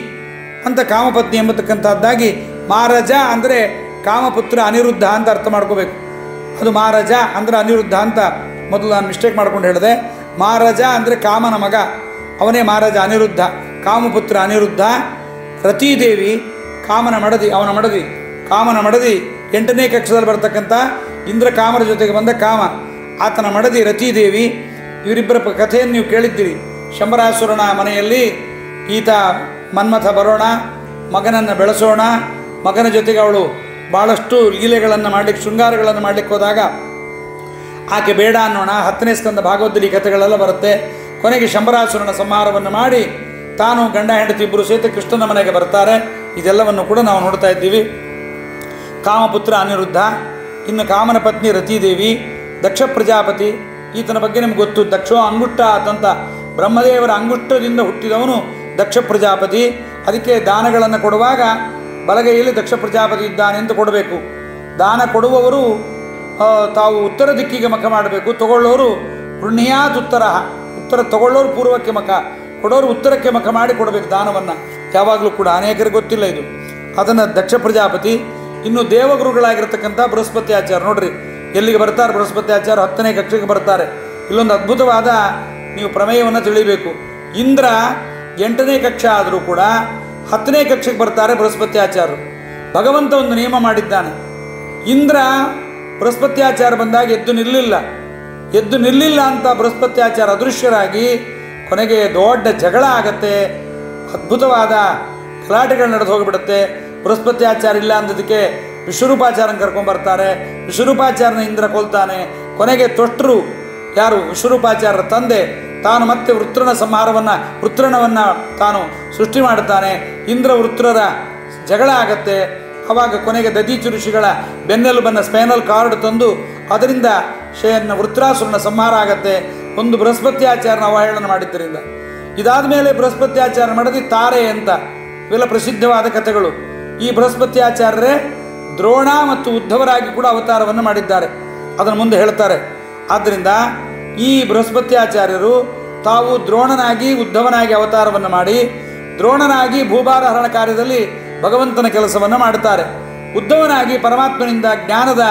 A: ಅಂತ ಕಾಮಪತ್ನಿ ಎಂಬತಕ್ಕಂಥದ್ದಾಗಿ ಮಾರಜ ಅಂದರೆ ಕಾಮಪುತ್ರ ಅನಿರುದ್ಧ ಅಂತ ಅರ್ಥ ಮಾಡ್ಕೋಬೇಕು. ಅದು ಮಾರಜ ಅಂದರೆ ಅನಿರುದ್ಧ ಅಂತ ಮೊದಲು ನಾನು ಮಿಸ್ಟೇಕ್ ಮಾಡ್ಕೊಂಡು ಹೇಳಿದೆ. ಮಾರಜ ಅಂದರೆ ಕಾಮನ ಮಗ, ಅವನೇ ಮಾರಜ ಅನಿರುದ್ಧ, ಕಾಮಪುತ್ರ ಅನಿರುದ್ಧ. ರತೀದೇವಿ ಕಾಮನ ಮಡದಿ, ಅವನ ಮಡದಿ, ಕಾಮನ ಮಡದಿ 8ನೇ ಕಕ್ಷದಲ್ಲಿ ಬರ್ತಕ್ಕಂಥ ಇಂದ್ರ ಕಾಮರ ಜೊತೆಗೆ ಬಂದ ಕಾಮ, ಆತನ ಮಡದಿ ರತೀದೇವಿ. ಇವರಿಬ್ಬರ ಕಥೆಯನ್ನು ನೀವು ಕೇಳಿದ್ದೀರಿ. ಶಂಬರಾಸುರನ ಮನೆಯಲ್ಲಿ ಈತ ಮನ್ಮಥ ಬರೋಣ, ಮಗನನ್ನು ಬೆಳೆಸೋಣ, ಮಗನ ಜೊತೆಗೆ ಅವಳು ಭಾಳಷ್ಟು ಲೀಲೆಗಳನ್ನು ಮಾಡಲಿಕ್ಕೆ, ಶೃಂಗಾರಗಳನ್ನು ಮಾಡಲಿಕ್ಕೆ ಹೋದಾಗ ಆಕೆ ಬೇಡ ಅನ್ನೋಣ. 10ನೇ ಸ್ಕಂದ ಭಾಗವತದಲ್ಲಿ ಈ ಕಥೆಗಳೆಲ್ಲ ಬರುತ್ತೆ. ಕೊನೆಗೆ ಶಂಬರಾಸುರನ ಸಂಹಾರವನ್ನು ಮಾಡಿ ತಾನು ಗಂಡ ಹೆಂಡತಿ ಇಬ್ಬರು ಸಹಿತ ಕೃಷ್ಣನ ಮನೆಗೆ ಬರ್ತಾರೆ. ಇದೆಲ್ಲವನ್ನು ಕೂಡ ನಾವು ನೋಡ್ತಾ ಇದ್ದೀವಿ. ಕಾಮಪುತ್ರ ಅನಿರುದ್ಧ, ಇನ್ನು ಕಾಮನ ಪತ್ನಿ ರತೀದೇವಿ, ದಕ್ಷ ಪ್ರಜಾಪತಿ, ಈತನ ಬಗ್ಗೆ ನಿಮ್ಗೆ ಗೊತ್ತು. ದಕ್ಷೋ ಅಂಗುಷ್ಟ ಆತಂತ, ಬ್ರಹ್ಮದೇವರ ಅಂಗುಷ್ಟದಿಂದ ಹುಟ್ಟಿದವನು ದಕ್ಷ ಪ್ರಜಾಪತಿ. ಅದಕ್ಕೆ ದಾನಗಳನ್ನು ಕೊಡುವಾಗ ಬಲಗೈಯಲ್ಲಿ ದಕ್ಷ ಪ್ರಜಾಪತಿ ಇದ್ದಾನೆ ಅಂತ ಕೊಡಬೇಕು. ದಾನ ಕೊಡುವವರು ತಾವು ಉತ್ತರ ದಿಕ್ಕಿಗೆ ಮುಖ ಮಾಡಬೇಕು, ತಗೊಳ್ಳೋರು ಗೃಹ್ಣಿಯಾತ್ ಉತ್ತರ, ಉತ್ತರ ತಗೊಳ್ಳೋರು ಪೂರ್ವಕ್ಕೆ ಮುಖ, ಕೊಡೋರು ಉತ್ತರಕ್ಕೆ ಮುಖ ಮಾಡಿ ಕೊಡಬೇಕು ದಾನವನ್ನು ಯಾವಾಗಲೂ ಕೂಡ. ಅನೇಕರಿಗೆ ಗೊತ್ತಿಲ್ಲ ಇದು. ಅದನ್ನು ದಕ್ಷ ಪ್ರಜಾಪತಿ. ಇನ್ನು ದೇವಗುರುಗಳಾಗಿರ್ತಕ್ಕಂಥ ಬೃಹಸ್ಪತಿ ಆಚಾರ್ಯ ನೋಡ್ರಿ ಎಲ್ಲಿಗೆ ಬರ್ತಾರೆ. ಬೃಹಸ್ಪತಿ ಆಚಾರ್ಯ 10ನೇ ಕಕ್ಷೆಗೆ ಬರ್ತಾರೆ. ಇಲ್ಲೊಂದು ಅದ್ಭುತವಾದ ನೀವು ಪ್ರಮೇಯವನ್ನು ತಿಳಿಬೇಕು. ಇಂದ್ರ 8ನೇ ಕಕ್ಷೆ ಆದರೂ ಕೂಡ 10ನೇ ಕಕ್ಷೆಗೆ ಬರ್ತಾರೆ ಬೃಹಸ್ಪತಿ ಆಚಾರ್ಯರು. ಭಗವಂತ ಒಂದು ನಿಯಮ ಮಾಡಿದ್ದಾನೆ. ಇಂದ್ರ ಬೃಹಸ್ಪತಿ ಆಚಾರ್ಯ ಬಂದಾಗ ಎದ್ದು ನಿಲ್ಲಿಲ್ಲ ಅಂತ ಬೃಹಸ್ಪತಿ ಆಚಾರ್ಯ ಅದೃಶ್ಯರಾಗಿ ಕೊನೆಗೆ ದೊಡ್ಡ ಜಗಳ ಆಗತ್ತೆ. ಅದ್ಭುತವಾದ ಗಲಾಟೆಗಳು ನಡೆದು ಹೋಗಿಬಿಡುತ್ತೆ. ಬೃಹಸ್ಪತಿ ಆಚಾರ್ಯ ಇಲ್ಲ ಅಂದದಕ್ಕೆ ವಿಶ್ವರೂಪಾಚಾರ್ಯನ ಕರ್ಕೊಂಡ್ಬರ್ತಾರೆ. ವಿಶ್ವರೂಪಾಚಾರ್ಯನ ಇಂದ್ರ ಕೊಲ್ತಾನೆ. ಕೊನೆಗೆ ತೊಟ್ಟರು ಯಾರು? ವಿಶ್ವರೂಪಾಚಾರ್ಯರ ತಂದೆ. ತಾನು ಮತ್ತೆ ವೃತ್ರಣವನ್ನು ತಾನು ಸೃಷ್ಟಿ ಮಾಡುತ್ತಾನೆ. ಇಂದ್ರ ವೃತ್ರರ ಜಗಳ ಆಗತ್ತೆ. ಆವಾಗ ಕೊನೆಗೆ ದದೀಚಿ ಋಷಿಗಳ ಬೆನ್ನೆಲುಬನ್ನು ಸ್ಪೈನಲ್ ಕಾರ್ಡ್ ತಂದು ಅದರಿಂದ ವೃತ್ರಾಸುರನ ಸಂಹಾರ ಆಗತ್ತೆ. ಒಂದು ಬೃಹಸ್ಪತಿ ಆಚಾರ್ಯನ ಅವಹೇಳನ ಮಾಡಿದ್ದರಿಂದ. ಇದಾದ ಮೇಲೆ ಬೃಹಸ್ಪತಿ ಆಚಾರ್ಯ ಮಡದಿ ತಾರೆ ಅಂತ ಇವೆಲ್ಲ ಪ್ರಸಿದ್ಧವಾದ ಕಥೆಗಳು. ಈ ಬೃಹಸ್ಪತಿ ಆಚಾರ್ಯರೇ ದ್ರೋಣ ಮತ್ತು ಉದ್ಧವರಾಗಿ ಕೂಡ ಅವತಾರವನ್ನು ಮಾಡಿದ್ದಾರೆ. ಅದನ್ನು ಮುಂದೆ ಹೇಳ್ತಾರೆ. ಆದ್ದರಿಂದ ಈ ಬೃಹಸ್ಪತಿ ಆಚಾರ್ಯರು ತಾವು ದ್ರೋಣನಾಗಿ ಉದ್ಧವನಾಗಿ ಅವತಾರವನ್ನು ಮಾಡಿ ದ್ರೋಣನಾಗಿ ಭೂಭಾರಹರಣ ಕಾರ್ಯದಲ್ಲಿ ಭಗವಂತನ ಕೆಲಸವನ್ನು ಮಾಡುತ್ತಾರೆ. ಉದ್ಧವನಾಗಿ ಪರಮಾತ್ಮನಿಂದ ಜ್ಞಾನದ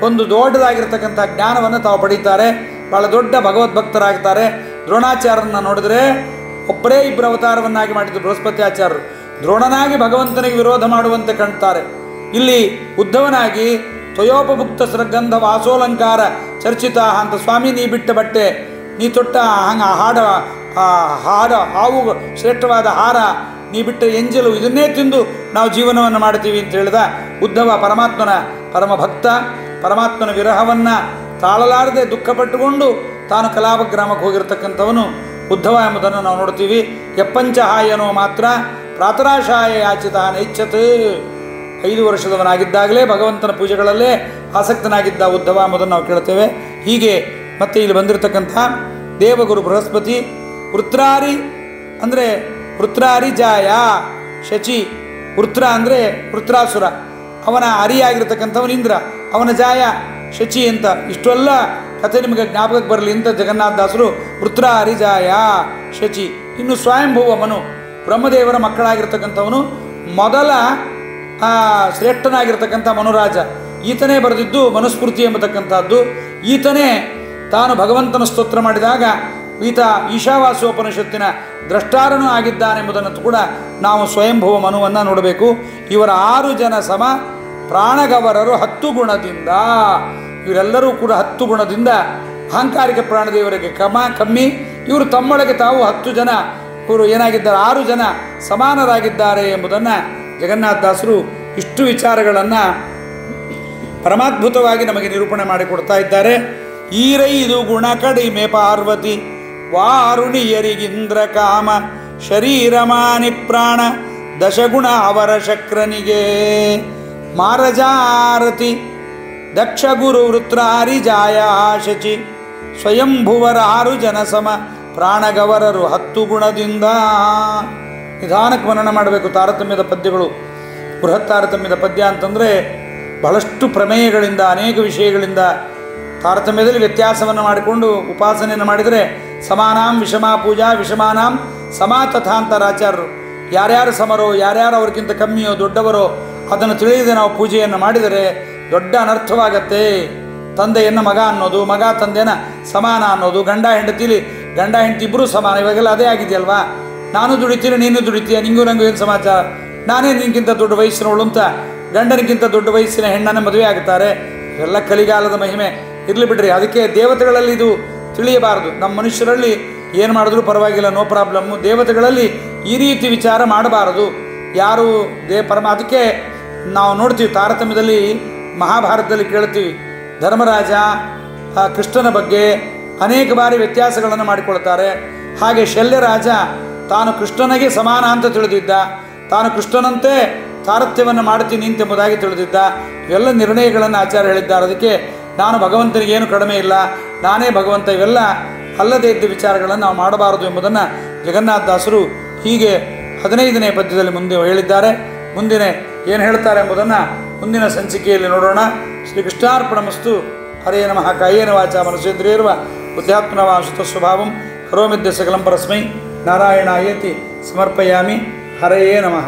A: ಒಂದು ದೊಡ್ಡದಾಗಿರ್ತಕ್ಕಂಥ ಜ್ಞಾನವನ್ನು ತಾವು ಪಡೀತಾರೆ. ಭಾಳ ದೊಡ್ಡ ಭಗವದ್ಭಕ್ತರಾಗ್ತಾರೆ. ದ್ರೋಣಾಚಾರ್ಯರನ್ನು ನೋಡಿದರೆ ಒಬ್ಬರೇ ಇಬ್ಬರು ಅವತಾರವನ್ನಾಗಿ ಮಾಡಿದ್ರು ಬೃಹಸ್ಪತಿ ಆಚಾರ್ಯರು. ದ್ರೋಣನಾಗಿ ಭಗವಂತನಿಗೆ ವಿರೋಧ ಮಾಡುವಂತೆ ಕಾಣ್ತಾರೆ. ಇಲ್ಲಿ ಉದ್ಧವನಾಗಿ ತ್ವಯೋಪಭುಕ್ತ ಸೃಗಂಧ ವಾಸೋಲಂಕಾರ ಚರ್ಚಿತ ಅಂತ, ಸ್ವಾಮಿ ನೀ ಬಿಟ್ಟ ಬಟ್ಟೆ, ನೀ ತೊಟ್ಟ ಹಾವು ಶ್ರೇಷ್ಠವಾದ ಹಾರ, ನೀ ಬಿಟ್ಟ ಎಂಜಲು, ಇದನ್ನೇ ತಿಂದು ನಾವು ಜೀವನವನ್ನು ಮಾಡ್ತೀವಿ ಅಂತ ಹೇಳಿದ ಉದ್ಧವ ಪರಮಾತ್ಮನ ಪರಮ ಭಕ್ತ. ಪರಮಾತ್ಮನ ವಿರಹವನ್ನು ತಾಳಲಾರದೆ ದುಃಖಪಟ್ಟುಕೊಂಡು ತಾನು ಕಲಾಪ ಗ್ರಾಮಕ್ಕೆ ಹೋಗಿರ್ತಕ್ಕಂಥವನು ಉದ್ಧವ ಎಂಬುದನ್ನು ನಾವು ನೋಡ್ತೀವಿ. ಯಪ್ಪಂಚಹಾಯನೋ ಮಾತ್ರ ಪ್ರಾತರಾಶಾಯ ಯಾಚಿತ ನೈಚ್ಛತ್. 5 ವರ್ಷದವನಾಗಿದ್ದಾಗಲೇ ಭಗವಂತನ ಪೂಜೆಗಳಲ್ಲೇ ಆಸಕ್ತನಾಗಿದ್ದ ಉದ್ಧವ ಎಂಬುದನ್ನು ನಾವು ಕೇಳ್ತೇವೆ. ಹೀಗೆ ಮತ್ತೆ ಇಲ್ಲಿ ಬಂದಿರತಕ್ಕಂಥ ದೇವಗುರು ಬೃಹಸ್ಪತಿ. ವೃತ್ರಾರಿ ಅಂದರೆ ವೃತ್ರಾರಿ ಜಾಯ ಶಚಿ. ವೃತ್ರ ಅಂದರೆ ವೃತ್ರಾಸುರ, ಅವನ ಅರಿಯಾಗಿರ್ತಕ್ಕಂಥವನು ಇಂದ್ರ, ಅವನ ಜಾಯ ಶಚಿ ಅಂತ. ಇಷ್ಟೆಲ್ಲ ಕಥೆ ನಿಮಗೆ ಜ್ಞಾಪಕಕ್ಕೆ ಬರಲಿ ಅಂತ ಜಗನ್ನಾಥದಾಸರು ವೃತ್ರಾರಿ ಜಾಯ ಶಚಿ. ಇನ್ನು ಸ್ವಯಂಭುವ ಮನು, ಬ್ರಹ್ಮದೇವರ ಮಕ್ಕಳಾಗಿರ್ತಕ್ಕಂಥವನು, ಮೊದಲ ಶ್ರೇಷ್ಠನಾಗಿರ್ತಕ್ಕಂಥ ಮನುರಾಜ. ಈತನೇ ಬರೆದಿದ್ದು ಮನುಸ್ಮೃತಿ ಎಂಬತಕ್ಕಂಥದ್ದು. ಈತನೇ ತಾನು ಭಗವಂತನ ಸ್ತೋತ್ರ ಮಾಡಿದಾಗ ಈತ ಈಶಾವಾಸ್ಯೋಪನಿಷತ್ತಿನ ದ್ರಷ್ಟಾರನೂ ಆಗಿದ್ದಾನೆಂಬುದನ್ನು ಕೂಡ ನಾವು ಸ್ವಯಂಭುವ ಮನುವನ್ನು ನೋಡಬೇಕು. ಇವರ 6 ಜನ ಸಮ ಪ್ರಾಣಗವರರು 10 ಗುಣದಿಂದ. ಇವರೆಲ್ಲರೂ ಕೂಡ 10 ಗುಣದಿಂದ ಅಹಂಕಾರಿಕ ಪ್ರಾಣದೇವರಿಗೆ ಕಮ್ಮಿ. ಇವರು ತಮ್ಮೊಳಗೆ ತಾವು 10 ಜನ ಇವರು ಏನಾಗಿದ್ದಾರೆ, 6 ಜನ ಸಮಾನರಾಗಿದ್ದಾರೆ ಎಂಬುದನ್ನು ಜಗನ್ನಾಥದಾಸರು ಇಷ್ಟು ವಿಚಾರಗಳನ್ನು ಪರಮಾದ್ಭುತವಾಗಿ ನಮಗೆ ನಿರೂಪಣೆ ಮಾಡಿಕೊಡ್ತಾ ಇದ್ದಾರೆ. ಈರೈದು ಗುಣ ಕಡಿಮೆ ಪಾರ್ವತಿ ವಾರುಣಿಯರಿಗಿಂದ್ರ ಕಾಮ ಶರೀರಮಾನಿ ಪ್ರಾಣ ದಶಗುಣ ಅವರ ಶಕ್ರನಿಗೆ. ಮಾರಜಾರತಿ ದಕ್ಷ ಗುರು ವೃತ್ರಾರಿ ಜಾಯ ಶಚಿ ಸ್ವಯಂಭುವರ 6 ಜನ ಸಮ ಪ್ರಾಣಗವರರು 10 ಗುಣದಿಂದ. ನಿಧಾನಕ್ಕೆ ಮನನ ಮಾಡಬೇಕು. ತಾರತಮ್ಯದ ಪದ್ಯಗಳು, ಬೃಹತ್ ತಾರತಮ್ಯದ ಪದ್ಯ ಅಂತಂದರೆ ಬಹಳಷ್ಟು ಪ್ರಮೇಯಗಳಿಂದ ಅನೇಕ ವಿಷಯಗಳಿಂದ ತಾರತಮ್ಯದಲ್ಲಿ ವ್ಯತ್ಯಾಸವನ್ನು ಮಾಡಿಕೊಂಡು ಉಪಾಸನೆಯನ್ನು ಮಾಡಿದರೆ ಸಮಾನಾಂ ವಿಷಮಾ ಪೂಜಾ ವಿಷಮಾನಾಂ ಸಮಾ ತಥಾ ಅಂತಾರಾಚಾರ್ಯರು. ಯಾರ್ಯಾರು ಸಮರೋ, ಯಾರ್ಯಾರು ಅವ್ರಿಗಿಂತ ಕಮ್ಮಿಯೋ ದೊಡ್ಡವರೋ ಅದನ್ನು ತಿಳಿಯದೆ ನಾವು ಪೂಜೆಯನ್ನು ಮಾಡಿದರೆ ದೊಡ್ಡ ಅನರ್ಥವಾಗತ್ತೆ. ತಂದೆಯನ್ನು ಮಗ ಅನ್ನೋದು, ಮಗ ತಂದೆನ ಸಮಾನ ಅನ್ನೋದು, ಗಂಡ ಹೆಂಡತಿಲಿ ಗಂಡ ಹೆಂಡತಿ ಇಬ್ಬರೂ ಸಮಾನ. ಇವಾಗೆಲ್ಲ ಅದೇ ಆಗಿದೆಯಲ್ವಾ, ನಾನು ದುಡಿತೀನಿ ನೀನು ದುಡಿತೀಯ, ನಿಂಗೂ ನನಗೂ ಏನು ಸಮಾಚಾರ, ನಾನೇ ನಿನಗಿಂತ ದೊಡ್ಡ ವಯಸ್ಸಿನವಳು ಅಂತ ಗಂಡನಿಗಿಂತ ದೊಡ್ಡ ವಯಸ್ಸಿನ ಹೆಣ್ಣನ್ನು ಮದುವೆ ಆಗುತ್ತಾರೆ. ಇವೆಲ್ಲ ಕಲಿಗಾಲದ ಮಹಿಮೆ. ಇರಲಿ ಬಿಡ್ರಿ, ಅದಕ್ಕೆ ದೇವತೆಗಳಲ್ಲಿ ಇದು ತಿಳಿಯಬಾರದು. ನಮ್ಮ ಮನುಷ್ಯರಲ್ಲಿ ಏನು ಮಾಡಿದ್ರೂ ಪರವಾಗಿಲ್ಲ, ನೋ ಪ್ರಾಬ್ಲಮ್ಮು. ದೇವತೆಗಳಲ್ಲಿ ಈ ರೀತಿ ವಿಚಾರ ಮಾಡಬಾರದು. ಯಾರು ಅದಕ್ಕೆ ನಾವು ನೋಡ್ತೀವಿ ತಾರತಮ್ಯದಲ್ಲಿ, ಮಹಾಭಾರತದಲ್ಲಿ ಕೇಳ್ತೀವಿ, ಧರ್ಮರಾಜ ಕೃಷ್ಣನ ಬಗ್ಗೆ ಅನೇಕ ಬಾರಿ ವ್ಯತ್ಯಾಸಗಳನ್ನು ಮಾಡಿಕೊಳ್ತಾರೆ. ಹಾಗೆ ಶಲ್ಯರಾಜ ತಾನು ಕೃಷ್ಣನಿಗೆ ಸಮಾನ ಅಂತ ತಿಳಿದಿದ್ದ, ತಾನು ಕೃಷ್ಣನಂತೆ ತಾರತಮ್ಯವನ್ನು ಮಾಡ್ತೀನಿ ಎಂಬುದಾಗಿ ತಿಳಿದಿದ್ದ. ಇವೆಲ್ಲ ನಿರ್ಣಯಗಳನ್ನು ಆಚಾರ್ಯ ಹೇಳಿದ್ದಾರೆ. ಅದಕ್ಕೆ ನಾನು ಭಗವಂತನಿಗೇನು ಕಡಿಮೆ ಇಲ್ಲ, ನಾನೇ ಭಗವಂತ, ಇವೆಲ್ಲ ಅಲ್ಲದೇ ಇದ್ದ ವಿಚಾರಗಳನ್ನು ನಾವು ಮಾಡಬಾರದು ಎಂಬುದನ್ನು ಜಗನ್ನಾಥದಾಸರು ಹೀಗೆ 15ನೇ ಪದ್ಯದಲ್ಲಿ ಮುಂದೆ ಹೇಳಿದ್ದಾರೆ. ಮುಂದಿನ ಏನು ಹೇಳ್ತಾರೆ ಎಂಬುದನ್ನು ಮುಂದಿನ ಸಂಚಿಕೆಯಲ್ಲಿ ನೋಡೋಣ. ಶ್ರೀ ಕೃಷ್ಣಾರ್ಪಣಮಸ್ತು. ಹರೇ ನಮಃ. ಕಾಯೇನ ವಾಚಾ ಮನಸೇಂದ್ರಿಯರ್ವ ಬುದ್ಧ್ಯಾತ್ಮನವಾ ಶುತಸ್ವಭಾವಂ ಕರೋಮಿದ್ಯ ಸಕಲಂ ಪರಸ್ಮೈ ನಾರಾಯಣಾಯೇತಿ ಸಮರ್ಪಯಾಮಿ. ಹರಯೇ ನಮಃ.